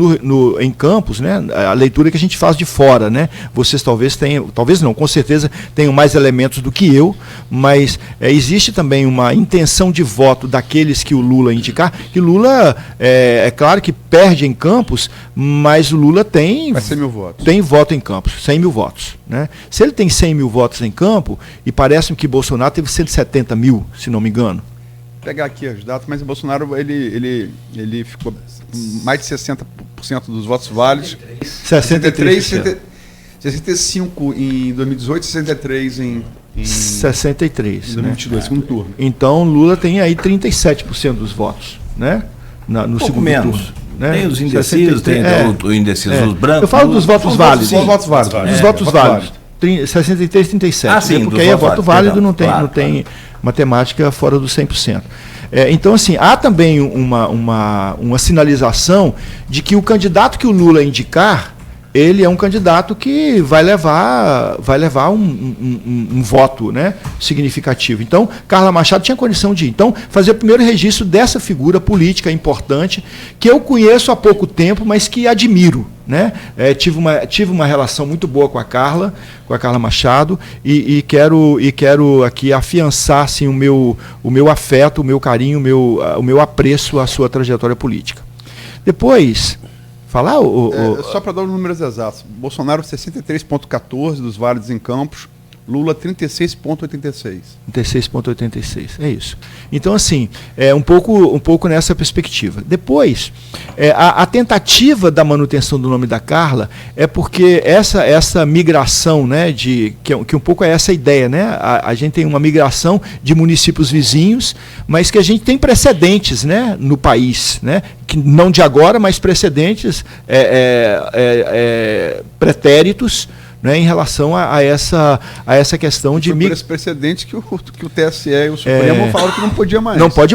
em Campos, né, a leitura que a gente faz de fora, né, vocês talvez tenham, talvez não, com certeza tenham mais elementos do que eu, mas existe também uma intenção de voto daqueles que o Lula indicar, que Lula, é claro que perde em Campos, mas o Lula tem... Vai ser 1.000 votos. Tem voto em Campos, 100 mil votos, né? Se ele tem 100 mil votos em campo, e parece-me que Bolsonaro teve 170 mil, se não me engano. Vou pegar aqui os dados, mas o Bolsonaro ele ficou mais de 60% dos votos válidos. 65 em 2018, 63 em 63. 2022, né? segundo turno. Então Lula tem aí 37% dos votos, né? No segundo menos. turno. Né? Tem os indecisos, tem o indeciso, os brancos. Eu falo dos votos válidos. Dos votos válidos. Dos votos válidos. 63, 37. Sim, né? Porque aí é voto válido, perdão, não tem matemática fora dos 100%. Então, assim, há também uma sinalização de que o candidato que o Lula indicar, ele é um candidato que vai levar um voto, né, significativo. Então, Carla Machado tinha condição de ir. Então, fazer o primeiro registro dessa figura política importante, que eu conheço há pouco tempo, mas que admiro. Né? Tive uma relação muito boa com a Carla Machado, e quero aqui afiançar assim, o meu afeto, o meu carinho, o meu apreço à sua trajetória política. Depois... Falar só para dar os números exatos. Bolsonaro 63,14 dos válidos em Campos, Lula 36,86. 36,86, é isso. Então, assim, um pouco nessa perspectiva. Depois, a tentativa da manutenção do nome da Carla é porque essa migração, né, que um pouco é essa ideia, né? A gente tem uma migração de municípios vizinhos, mas que a gente tem precedentes, né, no país, né? Que não de agora, mas precedentes pretéritos, né, em relação a essa questão de... Foi por esse precedente que o TSE e o Supremo falaram que não podia mais. Não pode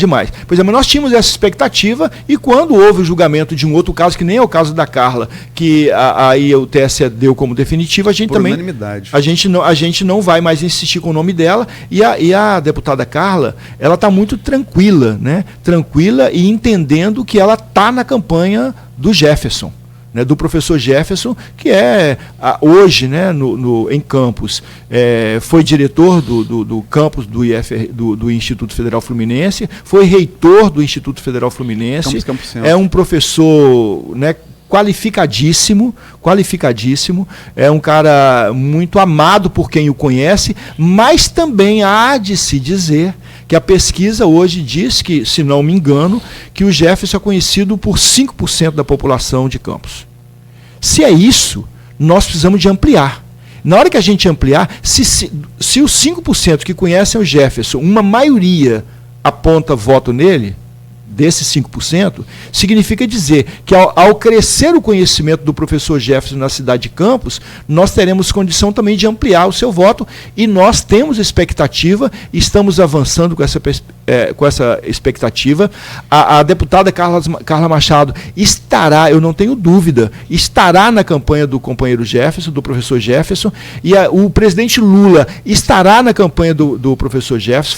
mais. Pois é, mas nós tínhamos essa expectativa, e quando houve o julgamento de um outro caso, que nem é o caso da Carla, que aí o TSE deu como definitivo, a gente por também... unanimidade. A gente não vai mais insistir com o nome dela, e a deputada Carla, ela está muito tranquila, né? Tranquila e entendendo que ela está na campanha do Jefferson. Né, do professor Jefferson, que hoje, né, em Campos, foi diretor do campus do Instituto Federal Fluminense, foi reitor do Instituto Federal Fluminense, é um professor, né, qualificadíssimo, é um cara muito amado por quem o conhece, mas também há de se dizer que a pesquisa hoje diz que, se não me engano, que o Jefferson é conhecido por 5% da população de Campos. Se é isso, nós precisamos de ampliar. Na hora que a gente ampliar, se os 5% que conhecem o Jefferson, uma maioria aponta voto nele, desses 5%, significa dizer que ao crescer o conhecimento do professor Jefferson na cidade de Campos, nós teremos condição também de ampliar o seu voto, e nós temos expectativa, estamos avançando com essa expectativa. A deputada Carla Machado estará, eu não tenho dúvida, estará na campanha do companheiro Jefferson, do professor Jefferson, e o presidente Lula estará na campanha do professor Jefferson,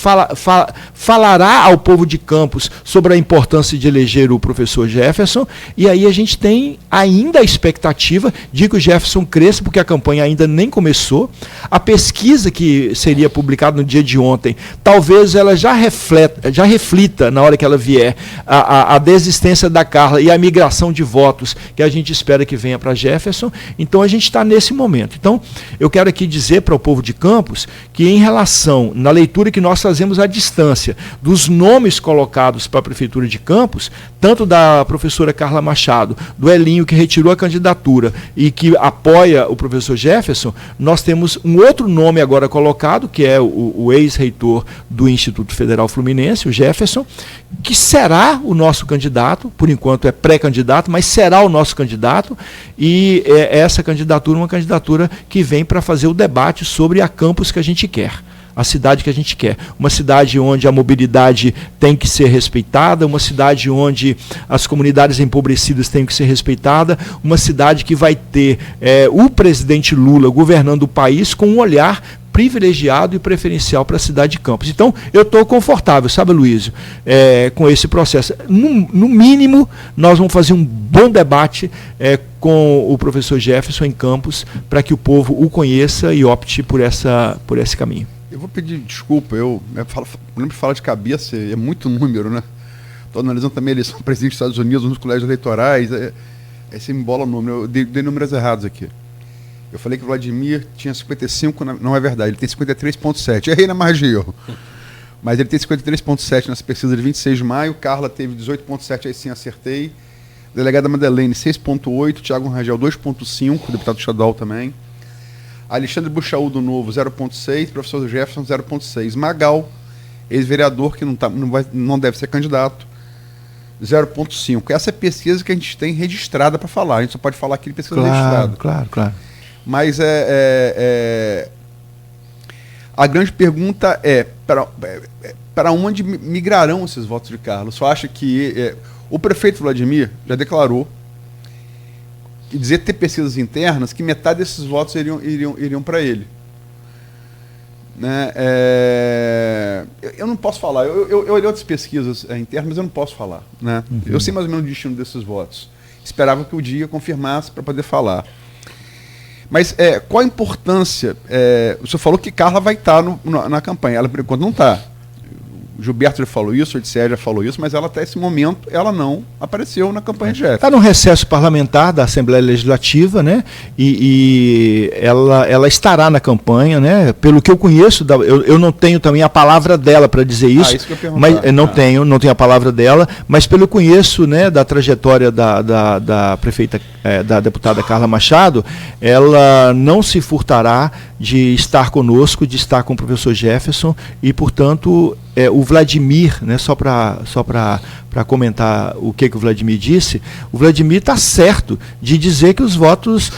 falará ao povo de Campos sobre a importância de eleger o professor Jefferson, e aí a gente tem ainda a expectativa de que o Jefferson cresça, porque a campanha ainda nem começou. A pesquisa que seria publicada no dia de ontem, talvez ela já reflete reflita na hora que ela vier a desistência da Carla e a migração de votos que a gente espera que venha para Jefferson. Então a gente está nesse momento. Então eu quero aqui dizer para o povo de Campos que em relação, na leitura que nós fazemos à distância, dos nomes colocados para a Prefeitura de Campos, tanto da professora Carla Machado, do Elinho, que retirou a candidatura e que apoia o professor Jefferson, nós temos um outro nome agora colocado, que é o ex-reitor do Instituto Federal Fluminense, o Jefferson, que será o nosso candidato, por enquanto é pré-candidato, mas será o nosso candidato, e essa candidatura é uma candidatura que vem para fazer o debate sobre a Campos que a gente quer. A cidade que a gente quer. Uma cidade onde a mobilidade tem que ser respeitada, uma cidade onde as comunidades empobrecidas têm que ser respeitadas, uma cidade que vai ter o presidente Lula governando o país com um olhar privilegiado e preferencial para a cidade de Campos. Então, eu estou confortável, sabe, Luísio, com esse processo. No mínimo, nós vamos fazer um bom debate com o professor Jefferson em Campos, para que o povo o conheça e opte por esse caminho. Eu vou pedir desculpa, eu lembro de falar de cabeça, é muito número, né? Estou analisando também a eleição do presidente dos Estados Unidos nos colégios eleitorais, aí você me embola o número, eu dei números errados aqui. Eu falei que o Vladimir tinha 55, não é verdade, ele tem 53,7, errei na margem de erro. Mas ele tem 53,7 nessa pesquisa de 26 de maio, Carla teve 18,7, aí sim acertei. Delegada Madeleine, 6,8, Thiago Rangel, 2,5, deputado estadual também. Alexandre Buchaú do Novo, 0,6, professor Jefferson, 0,6. Magal, ex-vereador, que não deve ser candidato, 0,5. Essa é a pesquisa que a gente tem registrada para falar. A gente só pode falar aqui de pesquisa registrada. Claro. Mas a grande pergunta é para onde migrarão esses votos de Carlos? Só acha que o prefeito Vladimir já declarou, e dizer ter pesquisas internas, que metade desses votos iriam para ele. Né? Eu não posso falar. Eu olhei outras pesquisas internas, mas eu não posso falar. Né? Uhum. Eu sei mais ou menos o destino desses votos. Esperava que o dia confirmasse para poder falar. Mas qual a importância? O senhor falou que Carla vai estar na campanha. Ela, por enquanto, não está. O Gilberto já falou isso, o Odisseia já falou isso, mas ela até esse momento ela não apareceu na campanha de Jefferson. Está no recesso parlamentar da Assembleia Legislativa, né? E ela estará na campanha, né? Pelo que eu conheço, eu não tenho também a palavra dela para dizer isso. Isso que eu ia mas não tenho a palavra dela, mas pelo que eu conheço, né, da trajetória da prefeita, da deputada Carla Machado, ela não se furtará de estar conosco, de estar com o professor Jefferson e, portanto, o Vladimir, né, só para comentar o que o Vladimir disse, o Vladimir está certo de dizer que os votos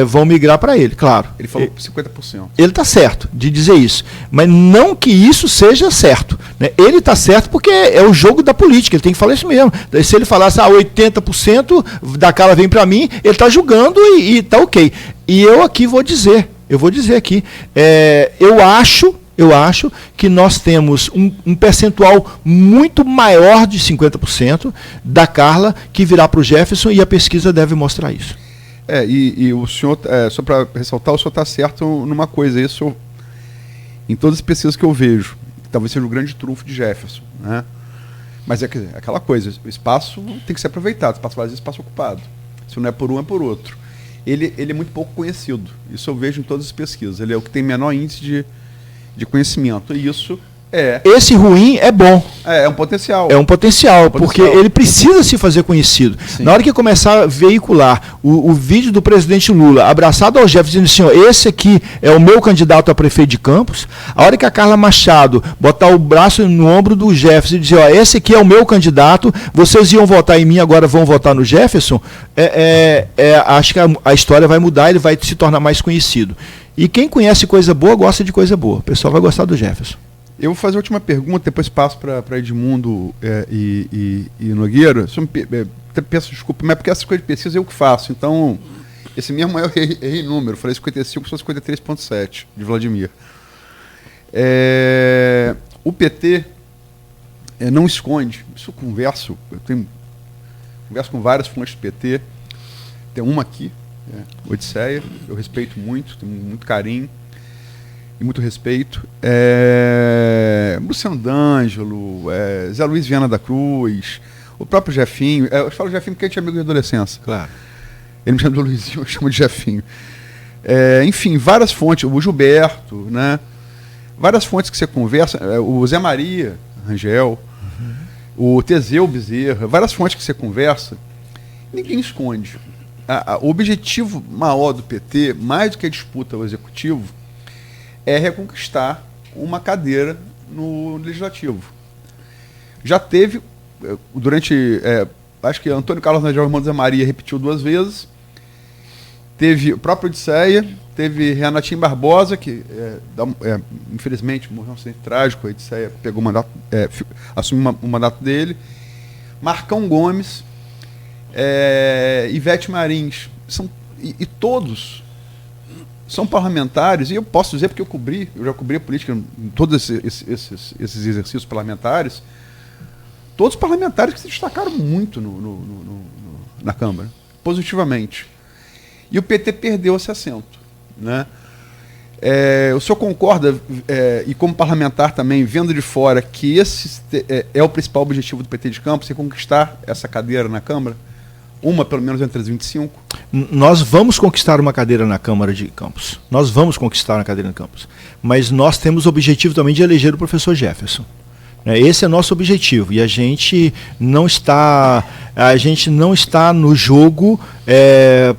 vão migrar para ele, claro. Ele falou 50%. Ele está certo de dizer isso, mas não que isso seja certo. Né? Ele está certo porque é o jogo da política, ele tem que falar isso mesmo. Se ele falasse 80% da Carla vem para mim, ele está julgando e está ok. E eu aqui vou dizer aqui, eu acho que nós temos um percentual muito maior de 50% da Carla que virá para o Jefferson, e a pesquisa deve mostrar isso. E o senhor, só para ressaltar, o senhor está certo numa coisa, isso em todas as pesquisas que eu vejo, talvez seja o grande trunfo de Jefferson, né? Mas é aquela coisa, o espaço tem que ser aproveitado, espaço vazio, espaço ocupado. Se não é por um, é por outro. Ele é muito pouco conhecido, isso eu vejo em todas as pesquisas, ele é o que tem menor índice de conhecimento, e isso Esse ruim é bom. É um potencial. É um potencial, porque ele precisa se fazer conhecido. Sim. Na hora que começar a veicular o vídeo do presidente Lula abraçado ao Jefferson, dizendo assim, esse aqui é o meu candidato a prefeito de Campos, a hora que a Carla Machado botar o braço no ombro do Jefferson e dizer, esse aqui é o meu candidato, vocês iam votar em mim, agora vão votar no Jefferson, acho que a história vai mudar, ele vai se tornar mais conhecido. E quem conhece coisa boa, gosta de coisa boa. O pessoal vai gostar do Jefferson. Eu vou fazer a última pergunta, depois passo para Edmundo e Nogueira. Peço desculpa, mas porque essa coisa de pesquisa eu que faço. Então, esse mesmo eu errei número. Falei 55, sou 53,7 de Vladimir. O PT não esconde. Isso eu converso com várias fontes do PT. Tem uma aqui, Odisseia, eu respeito muito, tenho muito carinho. e muito respeito. Luciano D'Angelo, Zé Luiz Viana da Cruz, o próprio Jefinho. Eu falo Jefinho porque a gente é amigo de adolescência. Claro. Ele me chama de Luizinho, eu chamo de Jefinho. Enfim, várias fontes, o Gilberto, né? Várias fontes que você conversa, o Zé Maria Rangel, o Teseu Bezerra, várias fontes que você conversa, ninguém esconde. O objetivo maior do PT, mais do que a disputa ao executivo, é reconquistar uma cadeira no legislativo. Já teve, durante, acho que Antônio Carlos Rangel, irmão do Zé Maria, repetiu 2 vezes, teve o próprio Odisseia, teve Renatinho Barbosa, que infelizmente morreu um acidente trágico, a Odisseia pegou o mandato, assumiu o mandato dele, Marcão Gomes, Ivete Marins, e todos são parlamentares, e eu posso dizer porque eu já cobri a política em todos esses exercícios parlamentares, todos parlamentares que se destacaram muito na Câmara, positivamente. E o PT perdeu esse assento, né? O senhor concorda, e como parlamentar também, vendo de fora, que esse é o principal objetivo do PT de Campos, é conquistar essa cadeira na Câmara? Uma, pelo menos, entre as 25? Nós vamos conquistar uma cadeira na Câmara de Campos. Nós vamos conquistar uma cadeira em Campos. Mas nós temos o objetivo também de eleger o professor Jefferson. Esse é nosso objetivo. E a gente não está no jogo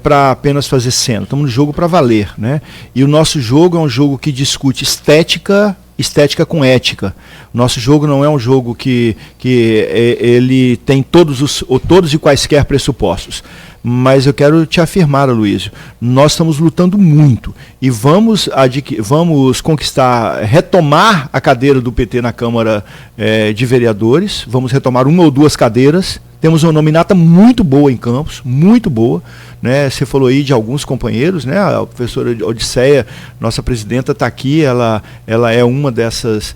para apenas fazer cena. Estamos no jogo para valer, né? E o nosso jogo é um jogo que discute estética com ética. Nosso jogo não é um jogo que ele tem todos e quaisquer pressupostos. Mas eu quero te afirmar, Aloysio, nós estamos lutando muito e vamos retomar a cadeira do PT na Câmara de Vereadores, vamos retomar 1 ou 2 cadeiras. Temos uma nominata muito boa em Campos, muito boa, né? Você falou aí de alguns companheiros, né? A professora Odisseia, nossa presidenta, está aqui, ela é uma dessas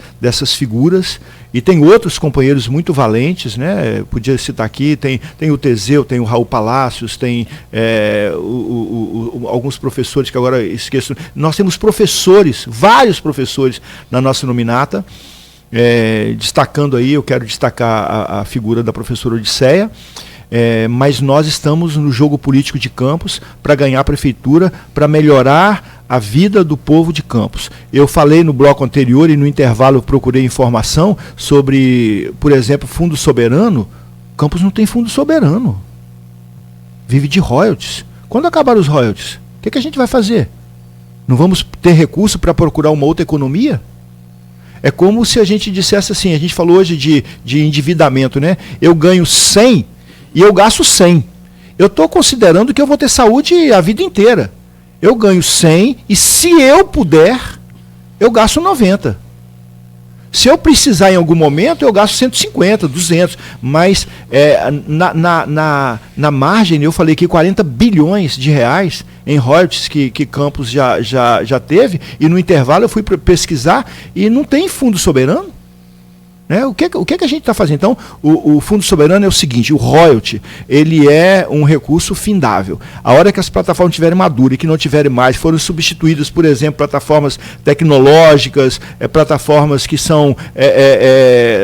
figuras. E tem outros companheiros muito valentes, né? Podia citar aqui, tem o Teseu, tem o Raul Palácios, tem alguns professores que agora esqueço. Nós temos professores, vários professores na nossa nominata. Destacando aí, eu quero destacar a figura da professora Odisseia, mas nós estamos no jogo político de Campos para ganhar a prefeitura, para melhorar a vida do povo de Campos. Eu falei no bloco anterior e no intervalo eu procurei informação sobre, por exemplo, fundo soberano. Campos não tem fundo soberano. Vive de royalties. Quando acabar os royalties, o que a gente vai fazer? Não vamos ter recurso para procurar uma outra economia? É como se a gente dissesse assim, a gente falou hoje de endividamento, né? Eu ganho 100 e eu gasto 100. Eu estou considerando que eu vou ter saúde a vida inteira. Eu ganho 100 e, se eu puder, eu gasto 90. Se eu precisar em algum momento, eu gasto 150, 200. Mas na margem, eu falei que 40 bilhões de reais em royalties que Campos já teve, e no intervalo eu fui pesquisar e não tem fundo soberano. Né? O que a gente está fazendo? Então, o Fundo Soberano é o seguinte: o royalty, ele é um recurso findável. A hora que as plataformas estiverem maduras e que não tiverem mais, foram substituídas, por exemplo, plataformas tecnológicas, plataformas que são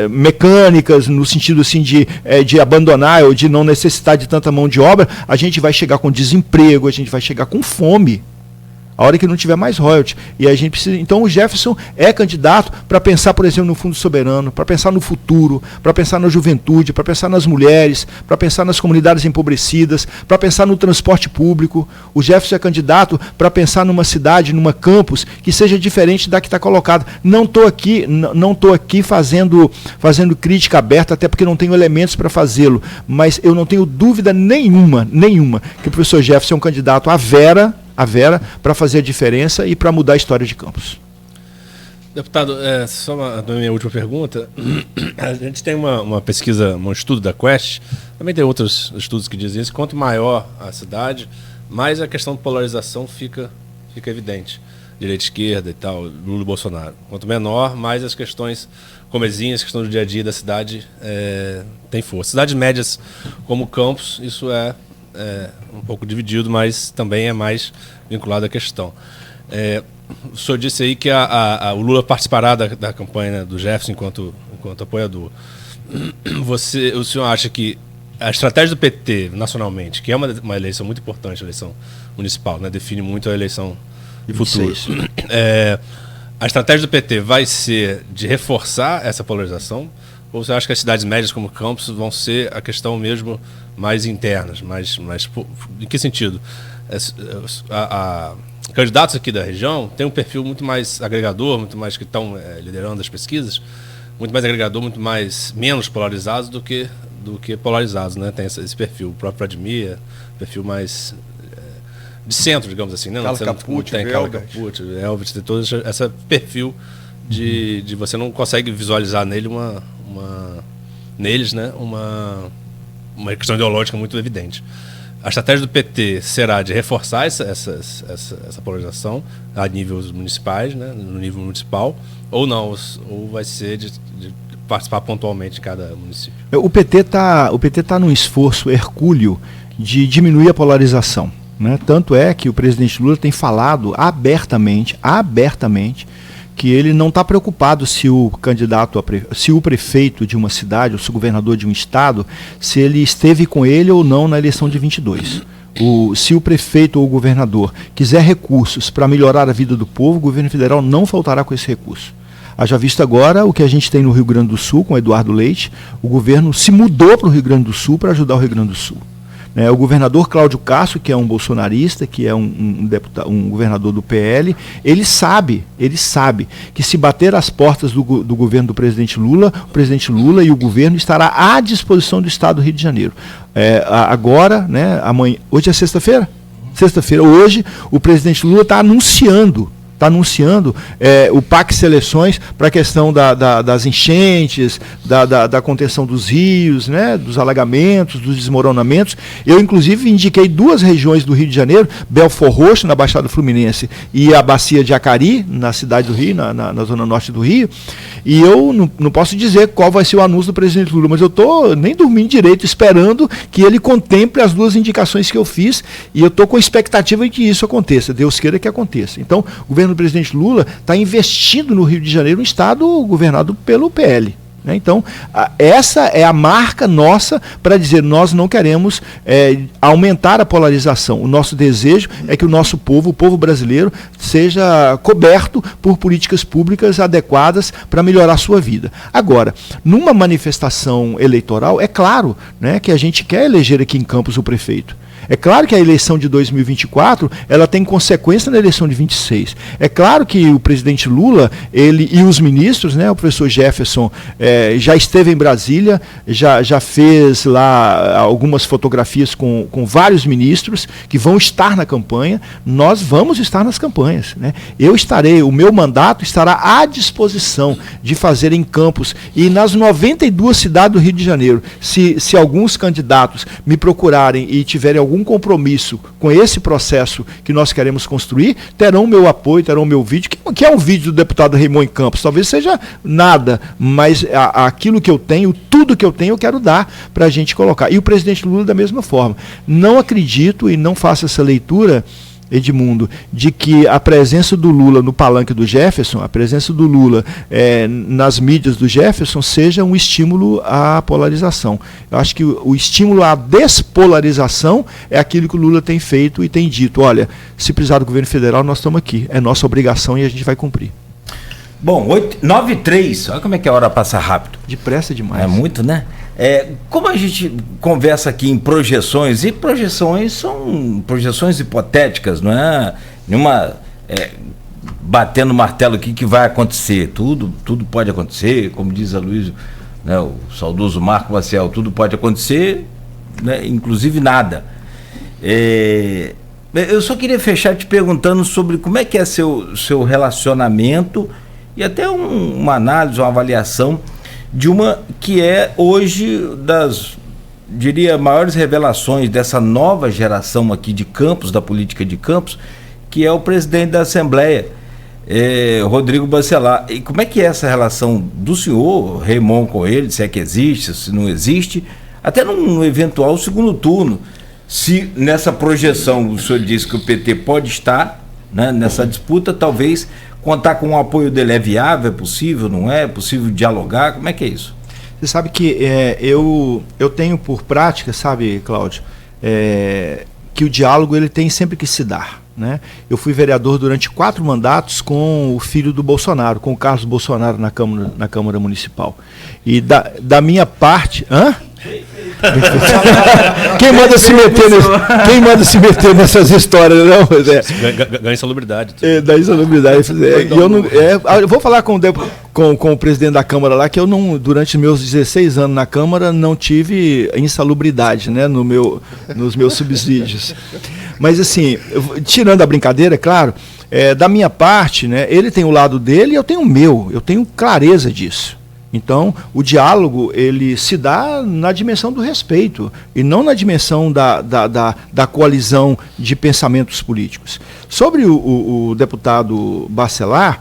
mecânicas, no sentido assim de abandonar ou de não necessitar de tanta mão de obra, a gente vai chegar com desemprego, a gente vai chegar com fome. A hora que não tiver mais royalties. E a gente precisa. Então o Jefferson é candidato para pensar, por exemplo, no Fundo Soberano, para pensar no futuro, para pensar na juventude, para pensar nas mulheres, para pensar nas comunidades empobrecidas, para pensar no transporte público. O Jefferson é candidato para pensar numa cidade, numa campus, que seja diferente da que está colocada. Não estou aqui fazendo crítica aberta, até porque não tenho elementos para fazê-lo. Mas eu não tenho dúvida nenhuma, que o professor Jefferson é um candidato à Vera, para fazer a diferença e para mudar a história de Campos. Deputado, só a minha última pergunta. A gente tem uma pesquisa, um estudo da Quest, também tem outros estudos que dizem isso: quanto maior a cidade, mais a questão de polarização fica evidente. Direita, esquerda e tal, Lula e Bolsonaro. Quanto menor, mais as questões comezinhas, questão do dia a dia da cidade tem força. Cidades médias como Campos, isso é um pouco dividido, mas também é mais vinculado à questão. o senhor disse aí que o Lula participará da campanha do Jefferson enquanto apoiador. O senhor acha que a estratégia do PT nacionalmente, que é uma eleição muito importante, a eleição municipal, né, define muito a eleição futura, a estratégia do PT vai ser de reforçar essa polarização? Ou você acha que as cidades médias como Campos vão ser a questão mesmo mais internas? Em que sentido? Candidatos aqui da região têm um perfil muito mais agregador, muito mais que estão liderando as pesquisas, muito mais agregador, menos polarizados do que polarizados, né? Tem esse perfil. O próprio Vladimir, perfil mais de centro, digamos assim, né? Carla Capucci, Elvis, tem todo esse perfil de você não consegue visualizar nele neles, né? Uma questão ideológica muito evidente. A estratégia do PT será de reforçar essa polarização a níveis municipais, né? No nível municipal, ou não, ou vai ser de participar pontualmente de cada município. O PT tá num esforço hercúleo de diminuir a polarização, né? Tanto é que o presidente Lula tem falado abertamente, que ele não está preocupado se o se o prefeito de uma cidade, ou se o governador de um estado, se ele esteve com ele ou não na eleição de 22. Se o prefeito ou o governador quiser recursos para melhorar a vida do povo, o governo federal não faltará com esse recurso. Haja visto agora o que a gente tem no Rio Grande do Sul, com o Eduardo Leite, o governo se mudou para o Rio Grande do Sul para ajudar o Rio Grande do Sul. O governador Cláudio Castro, que é um bolsonarista, que é um governador do PL, ele sabe que se bater às portas do governo do presidente Lula, o presidente Lula e o governo estará à disposição do Estado do Rio de Janeiro. Agora, né, amanhã, hoje é sexta-feira? Sexta-feira, hoje, o presidente Lula está anunciando o PAC Seleções para a questão das enchentes, da contenção dos rios, né, dos alagamentos, dos desmoronamentos. Eu, inclusive, indiquei 2 regiões do Rio de Janeiro, Belford Roxo, na Baixada Fluminense, e a Bacia de Acari, na cidade do Rio, na zona norte do Rio. E eu não posso dizer qual vai ser o anúncio do presidente Lula, mas eu estou nem dormindo direito, esperando que ele contemple as 2 indicações que eu fiz, e eu estou com expectativa de que isso aconteça, Deus queira que aconteça. Então, o governo do presidente Lula está investindo no Rio de Janeiro, um estado governado pelo PL. Então, essa é a marca nossa para dizer: nós não queremos aumentar a polarização. O nosso desejo é que o nosso povo, o povo brasileiro, seja coberto por políticas públicas adequadas para melhorar a sua vida. Agora, numa manifestação eleitoral, é claro, né, que a gente quer eleger aqui em Campos o prefeito. É claro que a eleição de 2024 ela tem consequência na eleição de 26. É claro que o presidente Lula, ele e os ministros, né, o professor Jefferson já esteve em Brasília, já fez lá algumas fotografias com vários ministros que vão estar na campanha. Nós vamos estar nas campanhas, né? O meu mandato estará à disposição de fazer em Campos e nas 92 cidades do Rio de Janeiro. Se alguns candidatos me procurarem e tiverem algum compromisso com esse processo que nós queremos construir, terão o meu apoio, terão o meu vídeo, que é um vídeo do deputado Raimon Campos. Talvez seja nada, mas aquilo que eu tenho, tudo que eu tenho, eu quero dar para a gente colocar. E o presidente Lula da mesma forma. Não acredito e não faço essa leitura, Edmundo, de que a presença do Lula no palanque do Jefferson, a presença do Lula nas mídias do Jefferson seja um estímulo à polarização. Eu acho que o estímulo à despolarização é aquilo que o Lula tem feito e tem dito: olha, se precisar do governo federal, nós estamos aqui, é nossa obrigação e a gente vai cumprir. Bom, 9h03, olha como é que a hora passa rápido. Depressa demais. É muito, né? Como a gente conversa aqui em projeções, e projeções são projeções hipotéticas, não é nenhuma batendo martelo aqui que vai acontecer. Tudo pode acontecer, como diz a Luiz, né, o saudoso Marco Maciel, tudo pode acontecer, né, inclusive nada. Eu só queria fechar te perguntando sobre como é que é seu relacionamento e até uma análise, uma avaliação de uma que é hoje das, diria, maiores revelações dessa nova geração aqui de Campos, da política de Campos, que é o presidente da Assembleia, Rodrigo Bacelar. E como é que é essa relação do senhor, Raimon, com ele, se é que existe, se não existe, até num eventual segundo turno, se nessa projeção o senhor disse que o PT pode estar, né, nessa disputa, talvez contar com o apoio dele é viável, é possível, não é? É possível dialogar? Como é que é isso? Você sabe que eu tenho por prática, sabe, Cláudio, que o diálogo ele tem sempre que se dar. Né? Eu fui vereador durante 4 mandatos com o filho do Bolsonaro, com o Carlos Bolsonaro na Câmara Municipal. E da minha parte... Hã? Quem manda se meter nessas histórias, não? Ganha insalubridade. Da insalubridade. Eu vou falar com o presidente da Câmara lá, que eu não, durante meus 16 anos na Câmara, não tive insalubridade, né, nos meus subsídios. Mas assim, tirando a brincadeira, é claro, da minha parte, né, ele tem o lado dele e eu tenho o meu, eu tenho clareza disso. Então, o diálogo, ele se dá na dimensão do respeito e não na dimensão da coalizão de pensamentos políticos. Sobre o deputado Bacelar,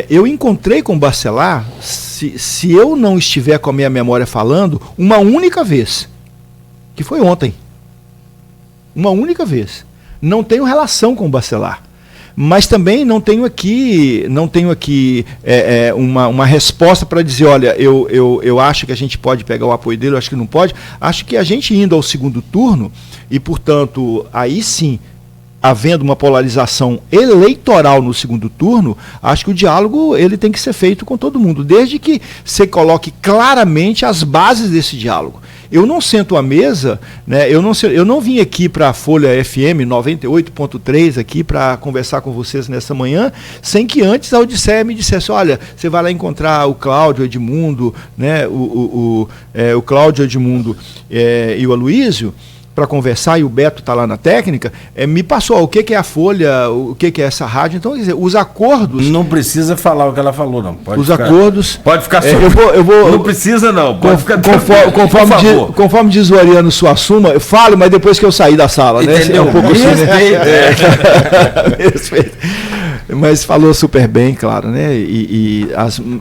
eu encontrei com o Bacelar, se eu não estiver com a minha memória falando, uma única vez, que foi ontem. Uma única vez. Não tenho relação com o Bacelar. Mas também não tenho aqui uma resposta para dizer, olha, eu acho que a gente pode pegar o apoio dele, eu acho que não pode. Acho que a gente indo ao segundo turno, e portanto, aí sim, havendo uma polarização eleitoral no segundo turno, acho que o diálogo ele tem que ser feito com todo mundo, desde que você coloque claramente as bases desse diálogo. Eu não sento à mesa, né, eu não vim aqui para a Folha FM 98.3 aqui para conversar com vocês nessa manhã, sem que antes a Odisseia me dissesse, olha, você vai lá encontrar o Cláudio Edmundo, né, o Cláudio Edmundo e o Aloísio, para conversar, e o Beto está lá na técnica, me passou o que é a Folha, o que é essa rádio. Então, quer dizer, os acordos... Não precisa falar o que ela falou, não. Acordos... Pode ficar só. Eu vou, não precisa, não. Pode ficar conforme diz o Ariano Suassuna, eu falo, mas depois que eu sair da sala. Entendeu? Né? Respeito. Mas falou super bem, claro, né? E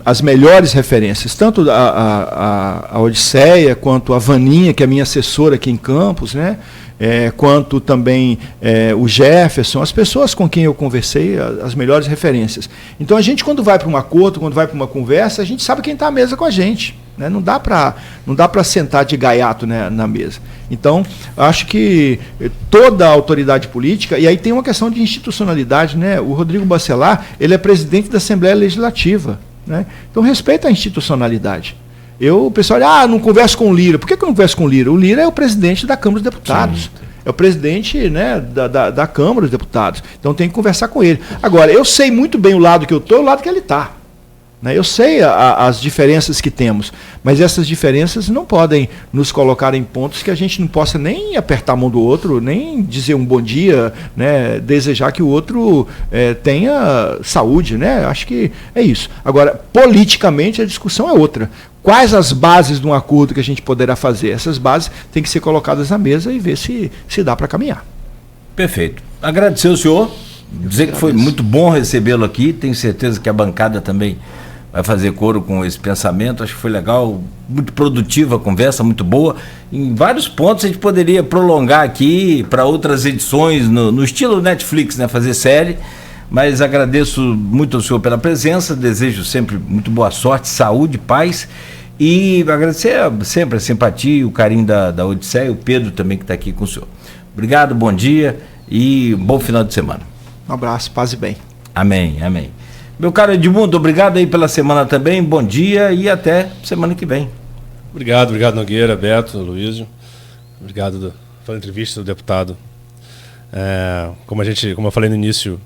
as melhores referências, tanto a Odisseia, quanto a Vaninha, que é a minha assessora aqui em Campos, né? Quanto também o Jefferson, as pessoas com quem eu conversei, as melhores referências. Então a gente, quando vai para um acordo, quando vai para uma conversa, a gente sabe quem está à mesa com a gente. Né? Não dá para sentar de gaiato, né, na mesa. Então, acho que toda a autoridade política, e aí tem uma questão de institucionalidade, né? O Rodrigo Bacelar, ele é presidente da Assembleia Legislativa. Né? Então, respeita a institucionalidade. O pessoal não converso com o Lira. Por que eu não converso com o Lira? O Lira é o presidente da Câmara dos Deputados. Sim. É o presidente, né, da Câmara dos Deputados. Então tem que conversar com ele. Agora, eu sei muito bem o lado que eu estou e o lado que ele está. Né? Eu sei as diferenças que temos, mas essas diferenças não podem nos colocar em pontos que a gente não possa nem apertar a mão do outro, nem dizer um bom dia, né? Desejar que o outro tenha saúde. Né? Acho que é isso. Agora, politicamente, a discussão é outra. Quais as bases de um acordo que a gente poderá fazer? Essas bases têm que ser colocadas na mesa e ver se dá para caminhar. Perfeito. Agradecer ao senhor, dizer que foi muito bom recebê-lo aqui, tenho certeza que a bancada também vai fazer coro com esse pensamento, acho que foi legal, muito produtiva a conversa, muito boa. Em vários pontos a gente poderia prolongar aqui para outras edições, no estilo Netflix, né, fazer série, mas agradeço muito ao senhor pela presença, desejo sempre muito boa sorte, saúde, paz, e agradecer sempre a simpatia e o carinho da Odisseia, o Pedro também que está aqui com o senhor. Obrigado, bom dia e bom final de semana. Um abraço, paz e bem. Amém, amém. Meu caro Edmundo, obrigado aí pela semana também, bom dia e até semana que vem. Obrigado Nogueira, Beto, Luísio. Obrigado pela entrevista do deputado. Como eu falei no início,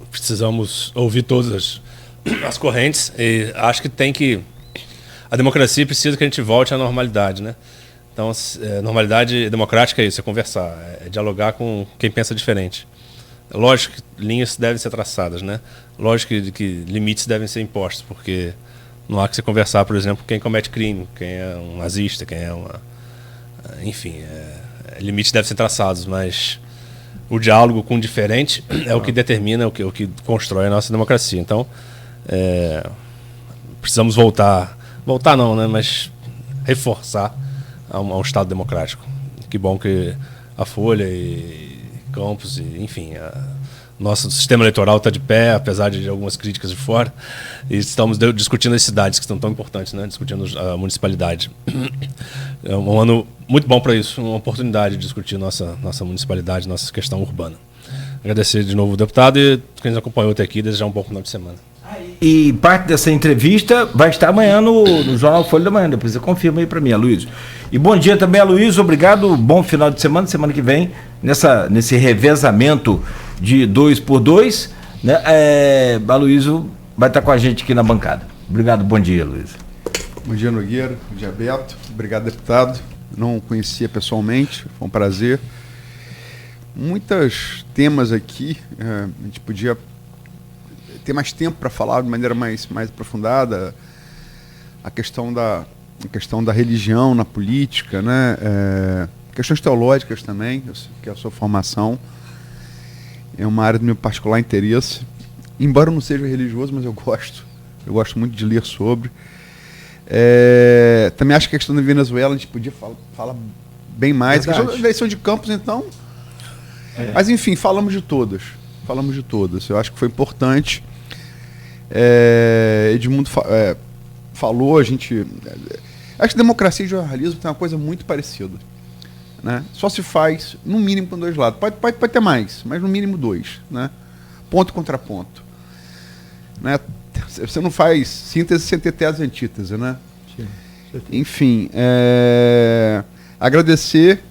precisamos ouvir todas as correntes e acho que a democracia precisa que a gente volte à normalidade, né? Então, normalidade democrática é isso, é conversar, é dialogar com quem pensa diferente. Lógico que linhas devem ser traçadas, né? Lógico que limites devem ser impostos, porque não há que se conversar, por exemplo, quem comete crime, quem é um nazista, quem é uma... Enfim, limites devem ser traçados, mas o diálogo com o diferente é o que determina, o que constrói a nossa democracia. Então, precisamos voltar não, né? Mas reforçar a um Estado democrático. Que bom que a Folha e Campos, e, enfim, nosso sistema eleitoral está de pé, apesar de algumas críticas de fora, e estamos discutindo as cidades que são tão importantes, né? Discutindo a municipalidade. É um ano muito bom para isso, uma oportunidade de discutir nossa municipalidade, nossa questão urbana. Agradecer de novo o deputado e quem nos acompanhou até aqui, desejar um bom final de semana. E parte dessa entrevista vai estar amanhã no Jornal Folha da Manhã, depois você confirma aí para mim, Aloysio. E bom dia também, Aloysio, obrigado, bom final de semana que vem, nesse revezamento de 2x2, né? Aloysio vai estar com a gente aqui na bancada. Obrigado, bom dia, Aloysio. Bom dia, Nogueira, bom dia, Beto, obrigado, deputado, não conhecia pessoalmente, foi um prazer. Muitos temas aqui, a gente podia ter mais tempo para falar de maneira mais aprofundada, a questão da religião na política, né? Questões teológicas também, que é a sua formação, é uma área do meu particular interesse, embora eu não seja religioso, mas eu gosto muito de ler sobre. Também acho que a questão da Venezuela a gente podia falar bem mais. A questão da eleição de Campos, então. Mas enfim, falamos de todas. Eu acho que foi importante. Edmundo falou, acho que democracia e jornalismo tem uma coisa muito parecida, né? Só se faz, no mínimo, com dois lados. Pode ter mais, mas no mínimo dois, né? Ponto contra ponto, né? Você não faz síntese sem ter tese e antítese, né? Sim. Enfim, agradecer.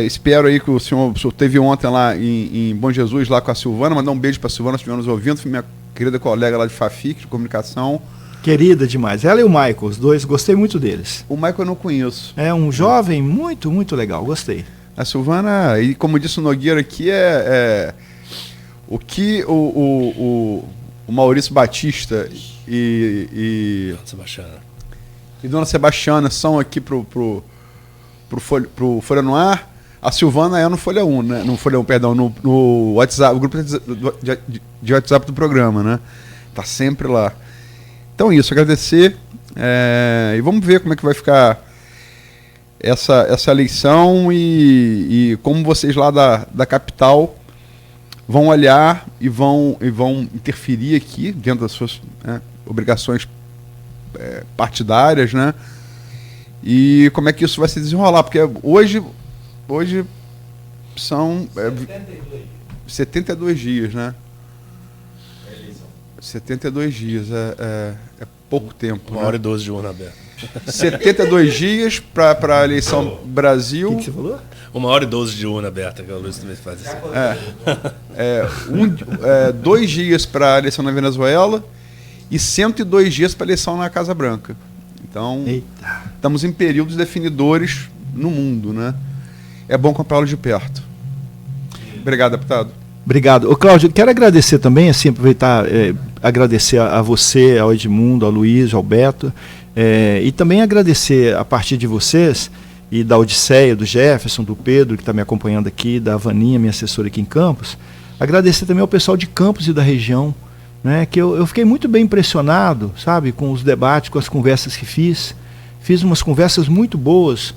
Espero aí que o senhor esteve ontem lá em Bom Jesus, lá com a Silvana, mandar um beijo para a Silvana, se estiver nos ouvindo, minha querida colega lá de Fafic, de comunicação. Querida demais. Ela e o Michael, os dois, gostei muito deles. O Michael eu não conheço. É um jovem muito, muito legal, gostei. A Silvana, e como disse o Nogueira aqui, o que o Maurício Batista e Dona Sebastiana são aqui pro Folha no Ar, a Silvana é no Folha 1, né? No Folha 1, perdão, no WhatsApp, o grupo de WhatsApp do programa, né? Tá sempre lá. Então isso, agradecer e vamos ver como é que vai ficar essa eleição e como vocês lá da capital vão olhar e vão interferir aqui dentro das suas obrigações partidárias, né? E como é que isso vai se desenrolar? Porque hoje são 72 dias, né? 72 dias, é pouco tempo. 1h12 de urna aberta. 72 dias para a eleição Brasil. O que você falou? 1h12 de urna aberta, que a Luiz também faz isso. 2 dias para a eleição na Venezuela e 102 dias para a eleição na Casa Branca. Então, estamos em períodos definidores no mundo, né? É bom comprá-lo de perto. Obrigado, deputado. Obrigado. Ô, Cláudio, quero agradecer também, assim, aproveitar, agradecer a você, ao Edmundo, ao Luiz, ao Beto, e também agradecer a partir de vocês e da Odisseia, do Jefferson, do Pedro, que está me acompanhando aqui, da Vaninha, minha assessora aqui em Campos, agradecer também ao pessoal de Campos e da região, né, que eu fiquei muito bem impressionado, sabe, com os debates, com as conversas que fiz. Fiz umas conversas muito boas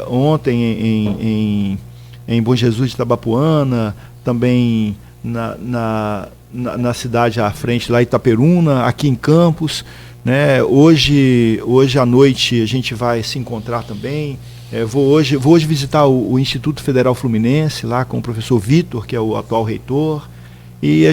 ontem em Bom Jesus de Itabapuana, também na cidade à frente, lá em Itaperuna, aqui em Campos, né? Hoje à noite a gente vai se encontrar também. Vou hoje visitar o Instituto Federal Fluminense, lá com o professor Vitor, que é o atual reitor. E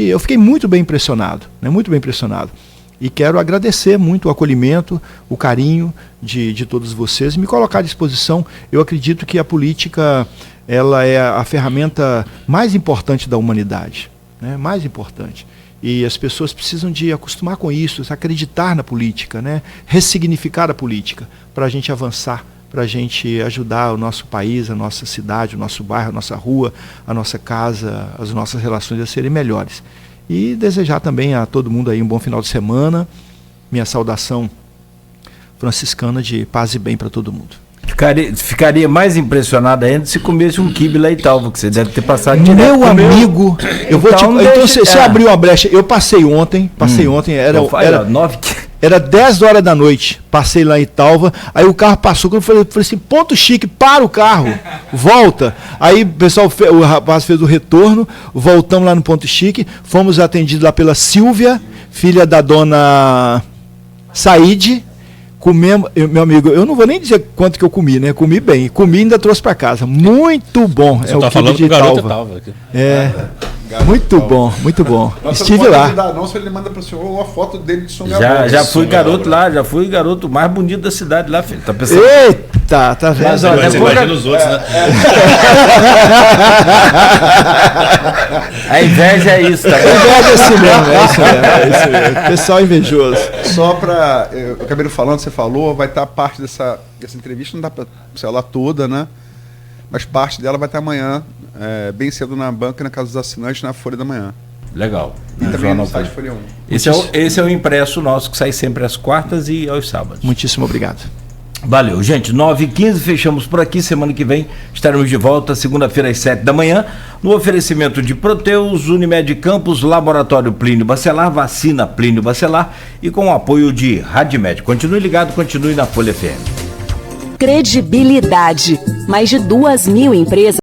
eu fiquei muito bem impressionado, né? Muito bem impressionado. E quero agradecer muito o acolhimento, o carinho de todos vocês e me colocar à disposição. Eu acredito que a política ela é a ferramenta mais importante da humanidade, né? Mais importante. E as pessoas precisam de acostumar com isso, acreditar na política, né? Ressignificar a política para a gente avançar, para a gente ajudar o nosso país, a nossa cidade, o nosso bairro, a nossa rua, a nossa casa, as nossas relações a serem melhores. E desejar também a todo mundo aí um bom final de semana. Minha saudação franciscana de paz e bem para todo mundo. Ficaria mais impressionado ainda se comesse um quibe lá e tal, que você deve ter passado direto. Meu amigo, eu vou então você abriu uma brecha. Eu passei ontem, era Era 10 horas da noite, passei lá em Italva, aí o carro passou, eu falei assim, ponto chique, para o carro, volta. Aí o pessoal, o rapaz fez o retorno, voltamos lá no ponto chique, fomos atendidos lá pela Silvia, filha da dona Saide, comemos, meu amigo, eu não vou nem dizer quanto que eu comi, né? Comi bem, comi e ainda trouxe para casa. Muito bom. Você tá falando do garoto Italva aqui. Muito bom, muito bom. Nossa, estive lá. Não, se ele manda para o senhor uma foto dele de São Já fui garoto lá, já fui garoto mais bonito da cidade lá, filho. Tá pensando? Eita, tá vendo? Mas, olha, Você imagina os outros, né? A inveja é isso, tá? A inveja é assim mesmo, é isso mesmo. Pessoal invejoso. Só para. Eu acabei não falando, você falou, vai estar parte dessa entrevista, não dá para sei lá toda, né? Mas parte dela vai estar amanhã, bem cedo na banca, na casa dos assinantes, na Folha da Manhã. Legal. E também no site Folha 1. Esse é o impresso nosso que sai sempre às quartas e aos sábados. Muitíssimo obrigado. Valeu, gente. 9h15, fechamos por aqui. Semana que vem estaremos de volta, segunda-feira às 7 da manhã, no oferecimento de Proteus, Unimed Campos, Laboratório Plínio Bacelar, Vacina Plínio Bacelar e com o apoio de Radmed. Continue ligado, continue na Folha FM. Credibilidade. Mais de 2.000 empresas